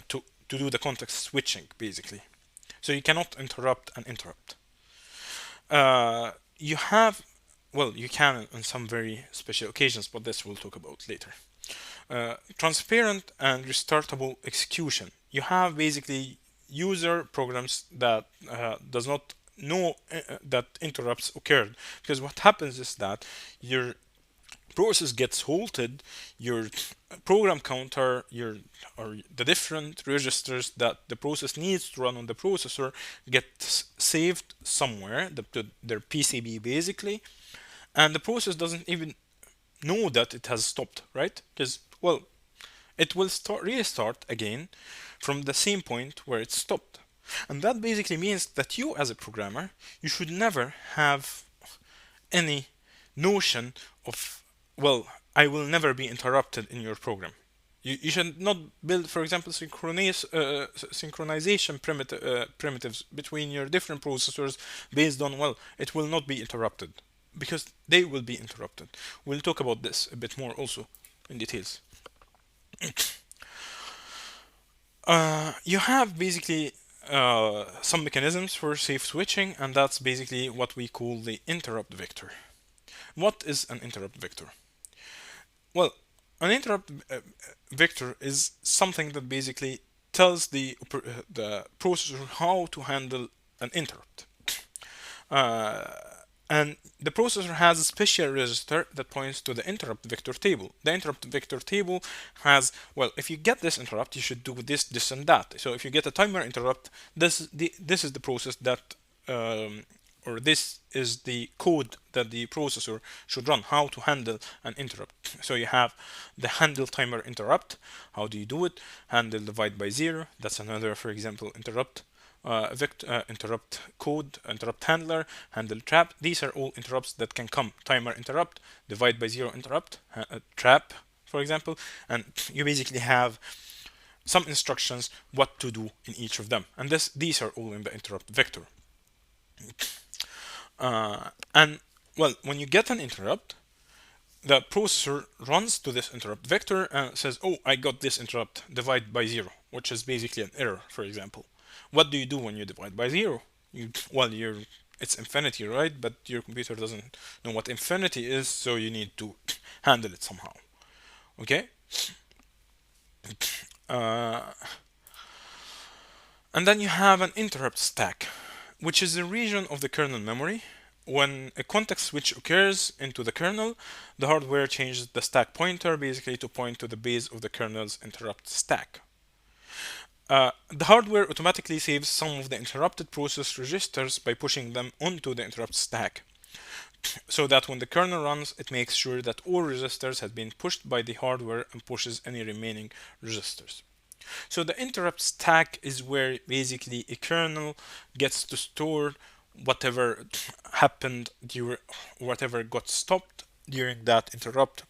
to do the context switching, basically. So you cannot interrupt an interrupt. You have, well, you can on some very special occasions, but this we'll talk about later. Transparent and restartable execution. You have basically user programs that does not know that interrupts occurred, because what happens is that your process gets halted, your program counter, your or the different registers that the process needs to run on the processor get saved somewhere, their PCB basically, and the process doesn't even know that it has stopped, right? Because, well, it will restart again from the same point where it stopped. And that basically means that you, as a programmer, you should never have any notion of, well, I will never be interrupted in your program. You should not build, for example, synchronization primitives between your different processors based on, well, it will not be interrupted, because they will be interrupted. We'll talk about this a bit more also in details. You have basically some mechanisms for safe switching, and that's basically what we call the interrupt vector. What is an interrupt vector? Well, an interrupt vector is something that basically tells the processor how to handle an interrupt. Uh, and the processor has a special register that points to the interrupt vector table. The interrupt vector table has, well, if you get this interrupt, you should do this, this, and that. So if you get a timer interrupt, this is the process that, or this is the code that the processor should run, how to handle an interrupt. So you have the handle timer interrupt. How do you do it? Handle divide by zero. That's another, for example, interrupt. Interrupt code, interrupt handler, handle trap. These are all interrupts that can come. Timer interrupt, divide by zero interrupt, trap, for example, and you basically have some instructions what to do in each of them. And these are all in the interrupt vector. And well, when you get an interrupt, the processor runs to this interrupt vector and says, oh, I got this interrupt, divide by zero, which is basically an error, for example. What do you do when you divide by zero? It's infinity, right? But your computer doesn't know what infinity is, so you need to handle it somehow. Okay? Uh, and then you have an interrupt stack, which is a region of the kernel memory. When a context switch occurs into the kernel, the hardware changes the stack pointer basically to point to the base of the kernel's interrupt stack. The hardware automatically saves some of the interrupted process registers by pushing them onto the interrupt stack, so that when the kernel runs, it makes sure that all registers have been pushed by the hardware and pushes any remaining registers. So the interrupt stack is where basically a kernel gets to store whatever happened during, whatever got stopped during that interrupt.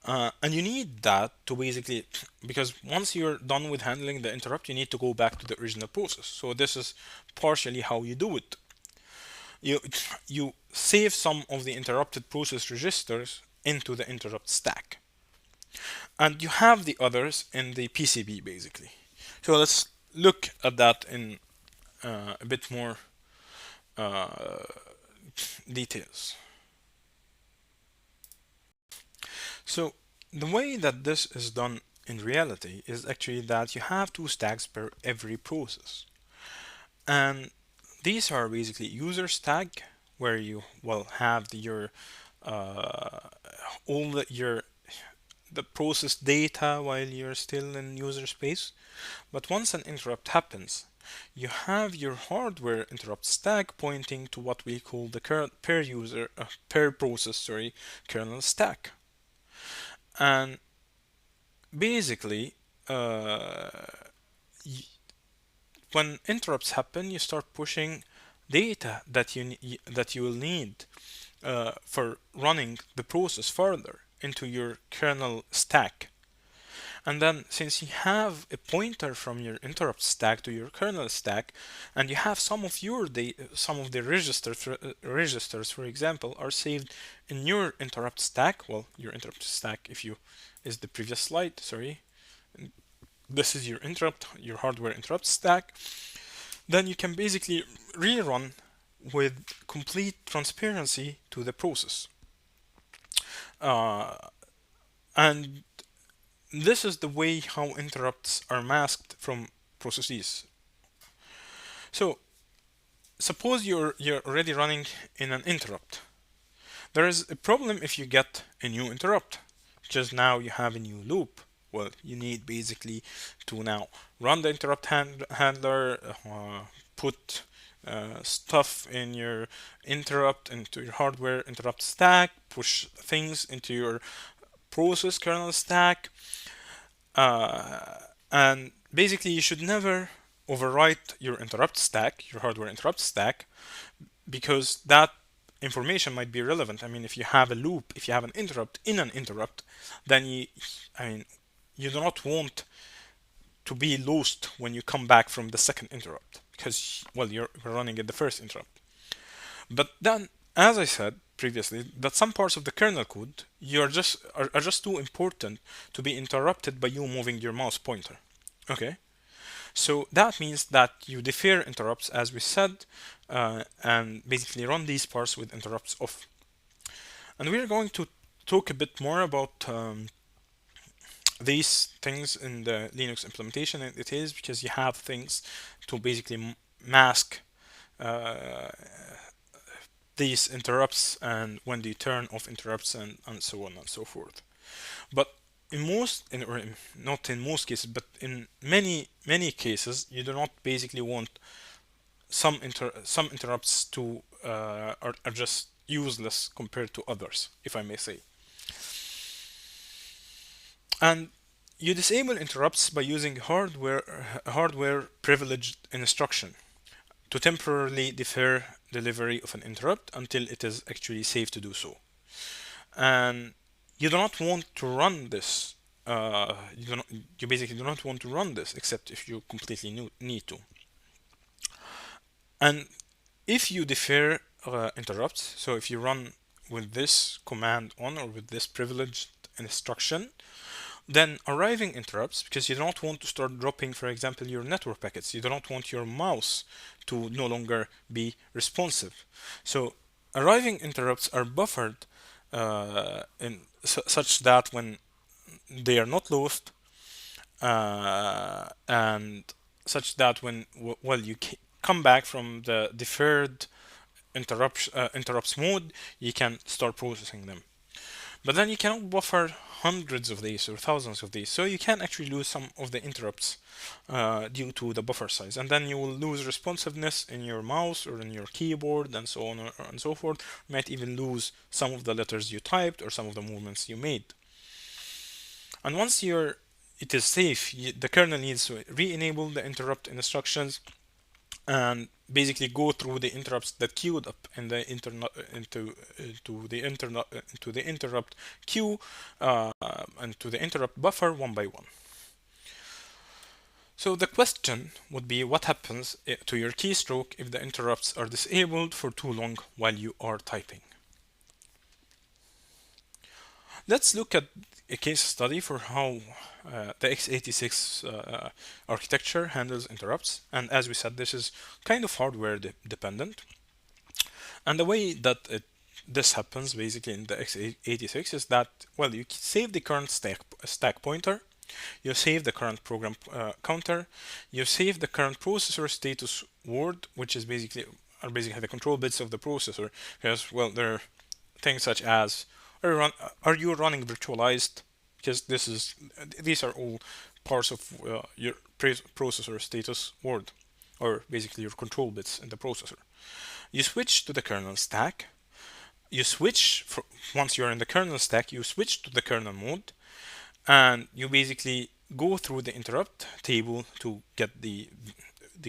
And you need that to basically, because once you're done with handling the interrupt, you need to go back to the original process. So this is partially how you do it. You save some of the interrupted process registers into the interrupt stack, and you have the others in the PCB basically. So let's look at that in a bit more uh, details. So the way that this is done in reality is actually that you have two stacks per every process, and these are basically user stack, where you will have your uh, all the process data while you're still in user space. But once an interrupt happens, you have your hardware interrupt stack pointing to what we call the per process, kernel stack. And basically, uh, y- when interrupts happen, you start pushing data that you will need for running the process further into your kernel stack. And then, since you have a pointer from your interrupt stack to your kernel stack, and you have some of the registers, for example, are saved in your interrupt stack. Well, your interrupt stack, if you is the previous slide. Sorry, this is your hardware interrupt stack. Then you can basically rerun with complete transparency to the process. Uh, and this is the way how interrupts are masked from processes. So suppose you're already running in an interrupt. There is a problem if you get a new interrupt, because now you have a new loop. Well, you need basically to now run the handler, put stuff in your interrupt into your hardware interrupt stack, push things into your process kernel stack, uh, and basically you should never overwrite your interrupt stack, your hardware interrupt stack, because that information might be relevant. I mean, if you have a loop, if you have an interrupt in an interrupt, then I mean, you do not want to be lost when you come back from the second interrupt, because well, you're running in the first interrupt. But then, as I said previously, that some parts of the kernel code are just too important to be interrupted by you moving your mouse pointer. Okay, so that means that you defer interrupts, as we said, and basically run these parts with interrupts off. And we're going to talk a bit more about these things in the Linux implementation. And it is because you have things to basically mask uh, these interrupts, and when do you turn off interrupts, and so on and so forth. But not in most cases, but in many cases, you do not basically want some interrupts to are just useless compared to others, if I may say. And you disable interrupts by using hardware privileged instruction to temporarily defer delivery of an interrupt until it is actually safe to do so. And you do not want to run this. You basically do not want to run this except if you completely need to. And if you defer interrupts, so if you run with this command on or with this privileged instruction, then arriving interrupts, because you don't want to start dropping, for example, your network packets. You don't want your mouse to no longer be responsive. So arriving interrupts are buffered such that when they are not lost, and such that when well you come back from the deferred interrupts mode, you can start processing them. But then you cannot buffer hundreds of these or thousands of these, so you can actually lose some of the interrupts due to the buffer size, and then you will lose responsiveness in your mouse or in your keyboard and so on and so forth. You might even lose some of the letters you typed or some of the movements you made. And once it is safe, the kernel needs to re-enable the interrupt instructions and basically go through the interrupts that queued up in the into the interrupt queue and to the interrupt buffer one by one. So the question would be, what happens to your keystroke if the interrupts are disabled for too long while you are typing? Let's look at a case study for how the x86 architecture handles interrupts. And as we said, this is kind of hardware dependent. And the way that this happens basically in the x86 is that, well, you save the current stack pointer, you save the current program counter, you save the current processor status word, which is basically the control bits of the processor, because, well, there are things such as are you running virtualized, because these are all parts of your processor status word, or basically your control bits in the processor. You switch to the kernel stack. Once you're in the kernel stack, you switch to the kernel mode. and you basically go through the interrupt table to get the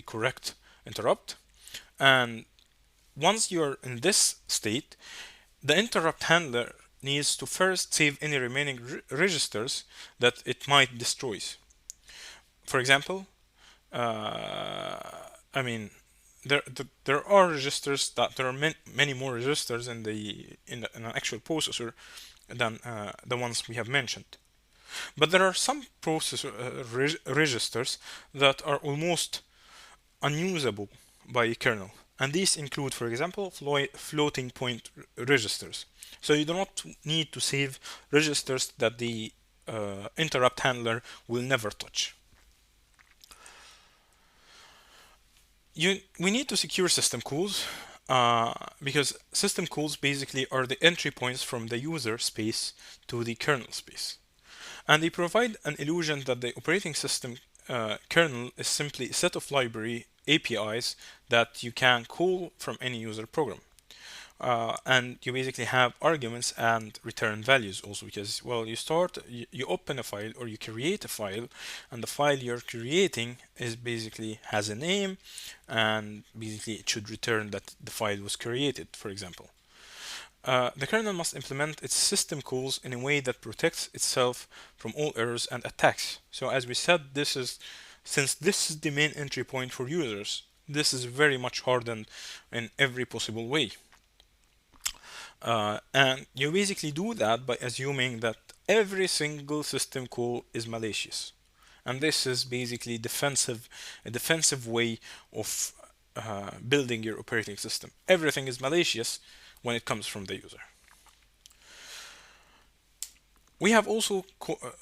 correct interrupt. And once you're in this state, the interrupt handler needs to first save any remaining registers that it might destroy. For example, uh, I mean, there are registers that there are many more registers in an actual processor than the ones we have mentioned. But there are some processor registers that are almost unusable by a kernel. And these include, for example, floating point registers. So you do not need to save registers that the interrupt handler will never touch. We need to secure system calls because system calls basically are the entry points from the user space to the kernel space. And they provide an illusion that the operating system kernel is simply a set of library APIs that you can call from any user program. And you basically have arguments and return values also, because, well, you open a file or you create a file, and the file you're creating is basically has a name, and basically it should return that the file was created, for example. The kernel must implement its system calls in a way that protects itself from all errors and attacks. So as we said, since this is the main entry point for users, this is very much hardened in every possible way. And you basically do that by assuming that every single system call is malicious. And this is basically a defensive way of building your operating system. Everything is malicious when it comes from the user. We have also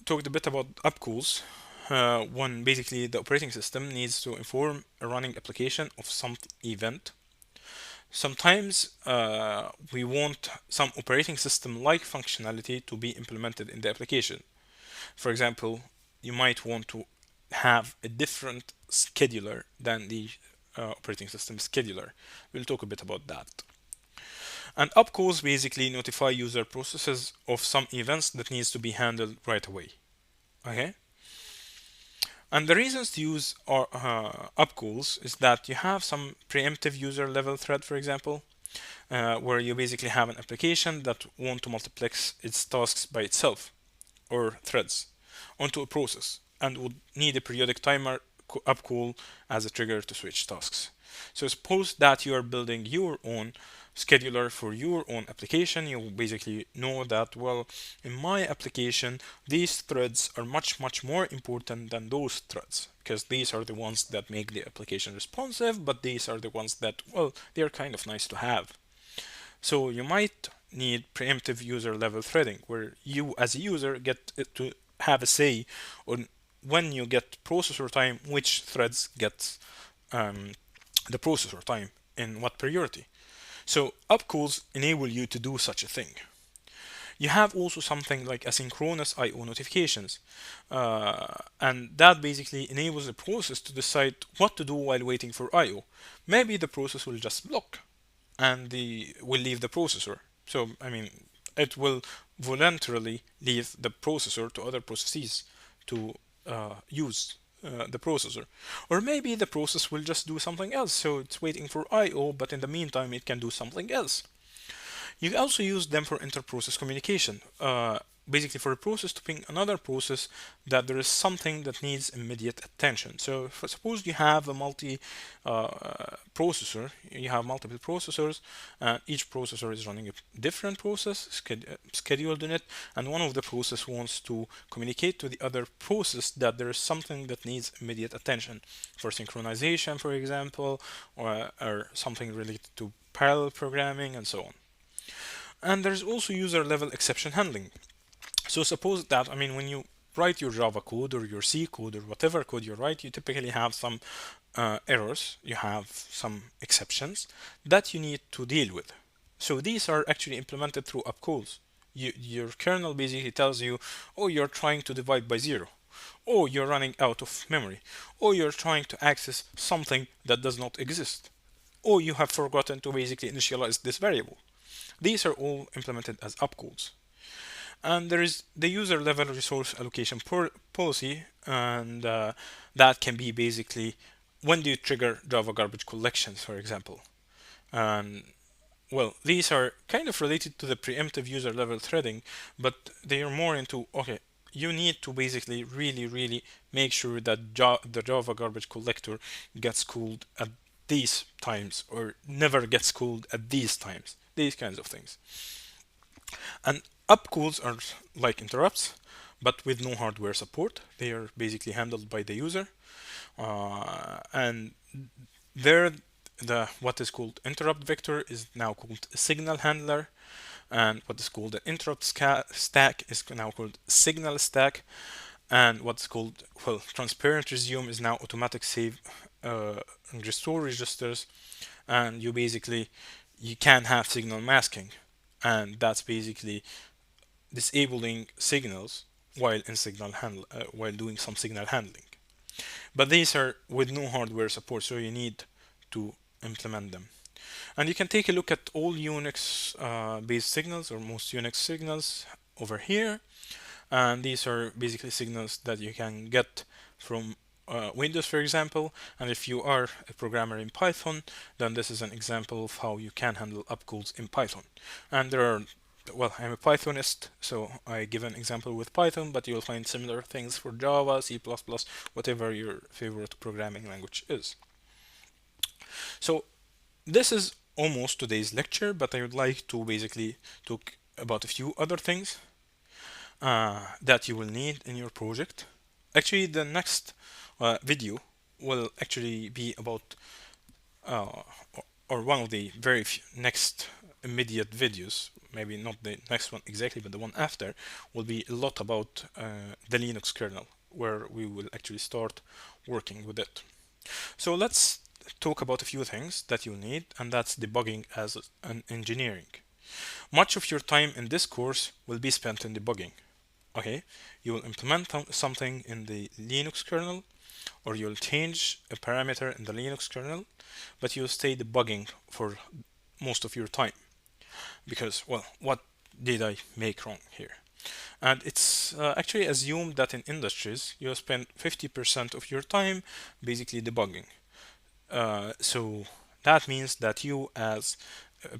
talked a bit about upcalls, when basically the operating system needs to inform a running application of some event. Sometimes we want some operating system like functionality to be implemented in the application. For example, you might want to have a different scheduler than the operating system scheduler. We'll talk a bit about that. And upcalls basically notify user processes of some events that needs to be handled right away. Okay? And the reasons to use upcalls is that you have some preemptive user level thread, for example, where you basically have an application that want to multiplex its tasks by itself or threads onto a process and would need a periodic timer upcall as a trigger to switch tasks. So suppose that you are building your own scheduler for your own application. You basically know that, well, in my application, these threads are much more important than those threads, because these are the ones that make the application responsive, but these are the ones that, well, they are kind of nice to have. So you might need preemptive user level threading, where you as a user get to have a say on when you get processor time, which threads get the processor time in what priority. So upcalls enable you to do such a thing. You have also something like asynchronous I/O notifications, and that basically enables the process to decide what to do while waiting for I/O. Maybe the process will just block, and will leave the processor. So I mean, it will voluntarily leave the processor to other processes to use the processor. Or maybe the process will just do something else, so it's waiting for I/O, but in the meantime it can do something else. You also use them for inter-process communication. Basically for a process to ping another process that there is something that needs immediate attention. So suppose you have a processor, you have multiple processors, and each processor is running a different process scheduled in it, and one of the process wants to communicate to the other process that there is something that needs immediate attention for synchronization, for example, or something related to parallel programming and so on. And there's also user level exception handling. So suppose that, I mean, when you write your Java code or your C code or whatever code you write, you typically have some errors, you have some exceptions that you need to deal with. So these are actually implemented through upcalls. Your kernel basically tells you, oh, you're trying to divide by zero, or you're running out of memory, or you're trying to access something that does not exist, or you have forgotten to basically initialize this variable. These are all implemented as upcalls. And there is the user level resource allocation policy, and that can be basically when do you trigger Java garbage collections, for example. And well, these are kind of related to the preemptive user level threading, but they are more into, okay, you need to basically really make sure that the Java garbage collector gets called at these times or never gets called at these times. These kinds of things. And upcalls are like interrupts, but with no hardware support. They are basically handled by the user. And there, the what is called interrupt vector is now called signal handler, and what is called the interrupt stack is now called signal stack, and what's called, well, transparent resume is now automatic save and restore registers, and you can have signal masking, and that's basically disabling signals while doing some signal handling. But these are with no hardware support, so you need to implement them. And you can take a look at all Unix based signals, or most Unix signals over here. And these are basically signals that you can get from Windows, for example. And if you are a programmer in Python, then this is an example of how you can handle upcalls in Python. And there are, well, I'm a Pythonist, so I give an example with Python, but you'll find similar things for Java, C++, whatever your favorite programming language is. So this is almost today's lecture, but I would like to basically talk about a few other things that you will need in your project. Actually, the next video will actually be about, uh, or one of the very next immediate videos, maybe not the next one exactly, but the one after, will be a lot about the Linux kernel, where we will actually start working with it. So let's talk about a few things that you'll need, and that's debugging as an engineering. Much of your time in this course will be spent in debugging. Okay, you will implement something in the Linux kernel, or you'll change a parameter in the Linux kernel, but you'll stay debugging for most of your time. Because, well, what did I make wrong here? And it's actually assumed that in industries, you'll spend 50% of your time basically debugging. So that means that you, as a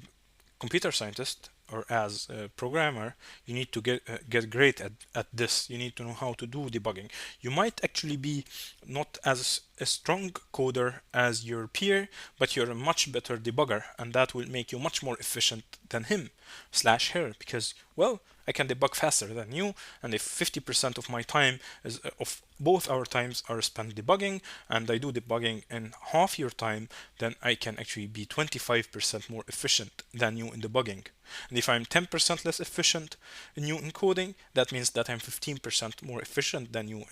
computer scientist or as a programmer, you need to get great at this. You need to know how to do debugging. You might actually be not as a strong coder as your peer, but you're a much better debugger, and that will make you much more efficient than him slash her, because, well, I can debug faster than you, and if 50% of my time is of both our times are spent debugging, and I do debugging in half your time, then I can actually be 25% more efficient than you in debugging. And if I'm 10% less efficient in you in coding, that means that I'm 15% more efficient than you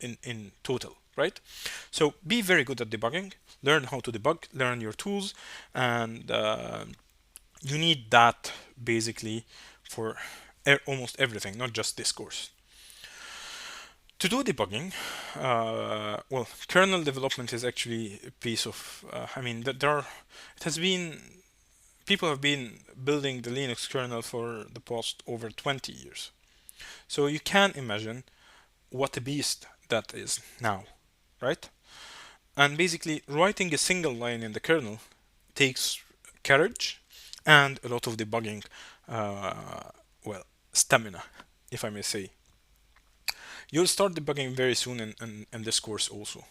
in total, right? So be very good at debugging, learn how to debug, learn your tools, and you need that basically for almost everything, not just this course. To do debugging, well, kernel development is actually a piece of, I mean, it has been, people have been building the Linux kernel for the past over 20 years. So you can imagine what a beast that is now, right? And basically, writing a single line in the kernel takes courage and a lot of debugging, well, stamina, if I may say. You'll start debugging very soon in this course also.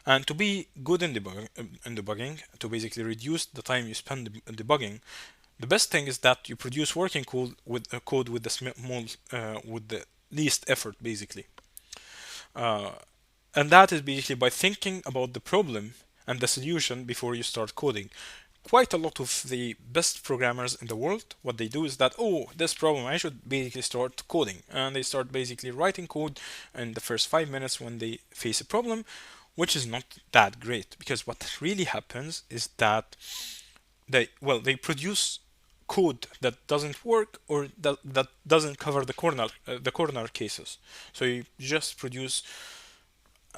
And to be good in debugging, to basically reduce the time you spend debugging, the best thing is that you produce working code with the small, with the least effort, basically. Uh, and that is basically by thinking about the problem and the solution before you start coding. Quite a lot of the best programmers in the world, what they do is that, oh, this problem, I should basically start coding. And they start basically writing code in the first 5 minutes when they face a problem, which is not that great, because what really happens is that they produce code that doesn't work, or that doesn't cover the corner cases. So you just produce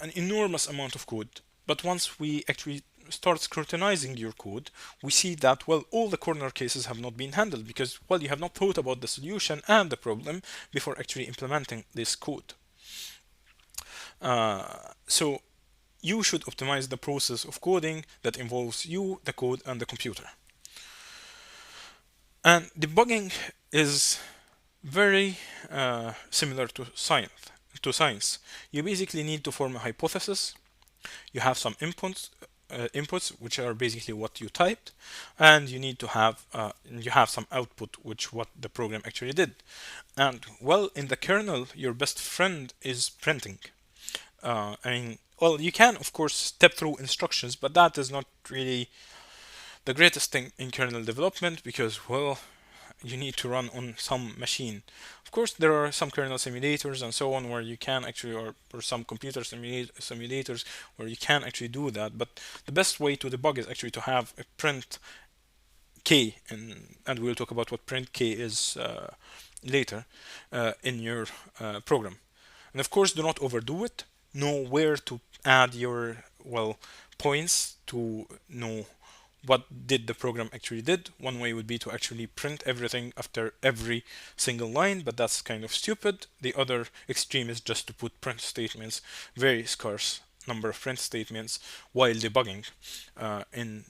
an enormous amount of code. But once we actually start scrutinizing your code, we see that, well, all the corner cases have not been handled because, well, you have not thought about the solution and the problem before actually implementing this code. So you should optimize the process of coding that involves you, the code, and the computer. And debugging is very similar to science. You basically need to form a hypothesis. You have some inputs, which are basically what you typed, and you have some output, which what the program actually did. And well, in the kernel, your best friend is printing. I mean, well, you can of course step through instructions, but that is not really the greatest thing in kernel development because, well, you need to run on some machine. Of course, there are some kernel simulators and so on where you can actually, or some computer simulators where you can actually do that. But the best way to debug is actually to have a print k, and we'll talk about what print k is later in your program. And of course, do not overdo it. Know where to add your, well, points to know what did the program actually did. One way would be to actually print everything after every single line, but that's kind of stupid. The other extreme is just to put print statements, very scarce number of print statements while debugging in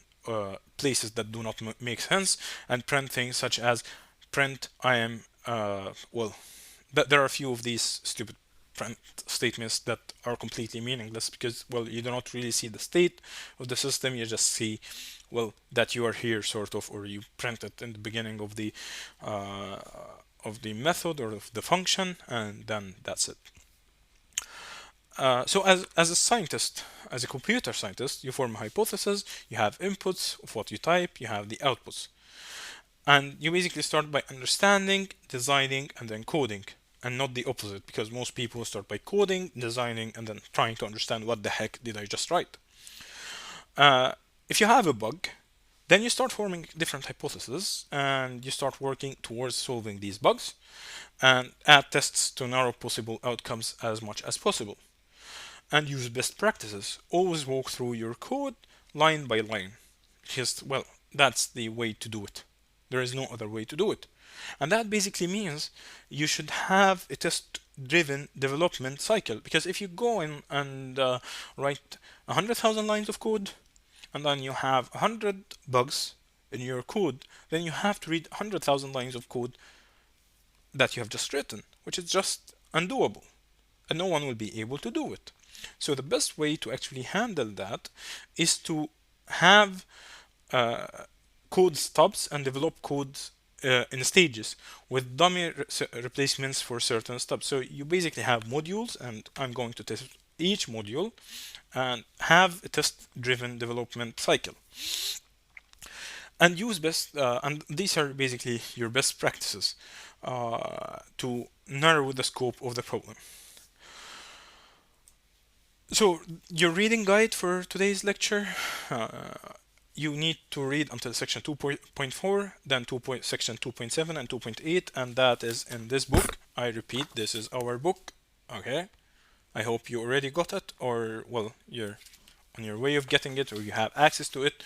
places that do not make sense, and print things such as print I am, well, there are a few of these stupid print statements that are completely meaningless because, well, you do not really see the state of the system. You just see, well, that you are here, sort of, or you print it in the beginning of the method or of the function, and then that's it. So as a scientist, as a computer scientist, you form a hypothesis, you have inputs of what you type, you have the outputs. And you basically start by understanding, designing, and then coding, and not the opposite, because most people start by coding, designing, and then trying to understand what the heck did I just write. If you have a bug, then you start forming different hypotheses, and you start working towards solving these bugs, and add tests to narrow possible outcomes as much as possible. And use best practices. Always walk through your code line by line. Just, well, that's the way to do it. There is no other way to do it. And that basically means you should have a test-driven development cycle. Because if you go in and write 100,000 lines of code, and then you have 100 bugs in your code, then you have to read 100,000 lines of code that you have just written, which is just undoable. And no one will be able to do it. So the best way to actually handle that is to have code stubs and develop codes in stages with dummy replacements for certain stubs. So you basically have modules, and I'm going to test each module and have a test-driven development cycle. And use best, and these are basically your best practices to narrow the scope of the problem. So your reading guide for today's lecture, you need to read until section 2.4, then section 2.7 and 2.8, and that is in this book. I repeat, this is our book. Okay, I hope you already got it, or, well, you're on your way of getting it, or you have access to it.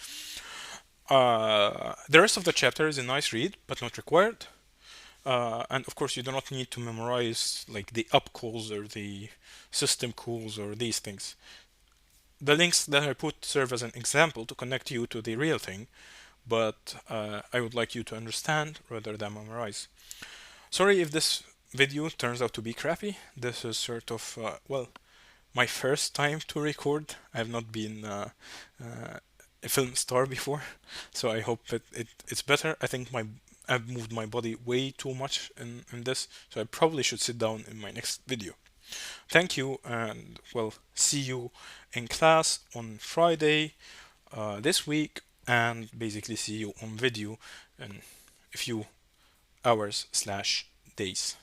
The rest of the chapter is a nice read, but not required. And of course, you do not need to memorize like the up calls or the system calls or these things. The links that I put serve as an example to connect you to the real thing, but I would like you to understand rather than memorize. Sorry if this video turns out to be crappy. This is sort of, well, my first time to record. I have not been a film star before, so I hope it's better. I think I've moved my body way too much in this, so I probably should sit down in my next video. Thank you, and, well, see you in class on Friday this week, and basically see you on video in a few hours/days.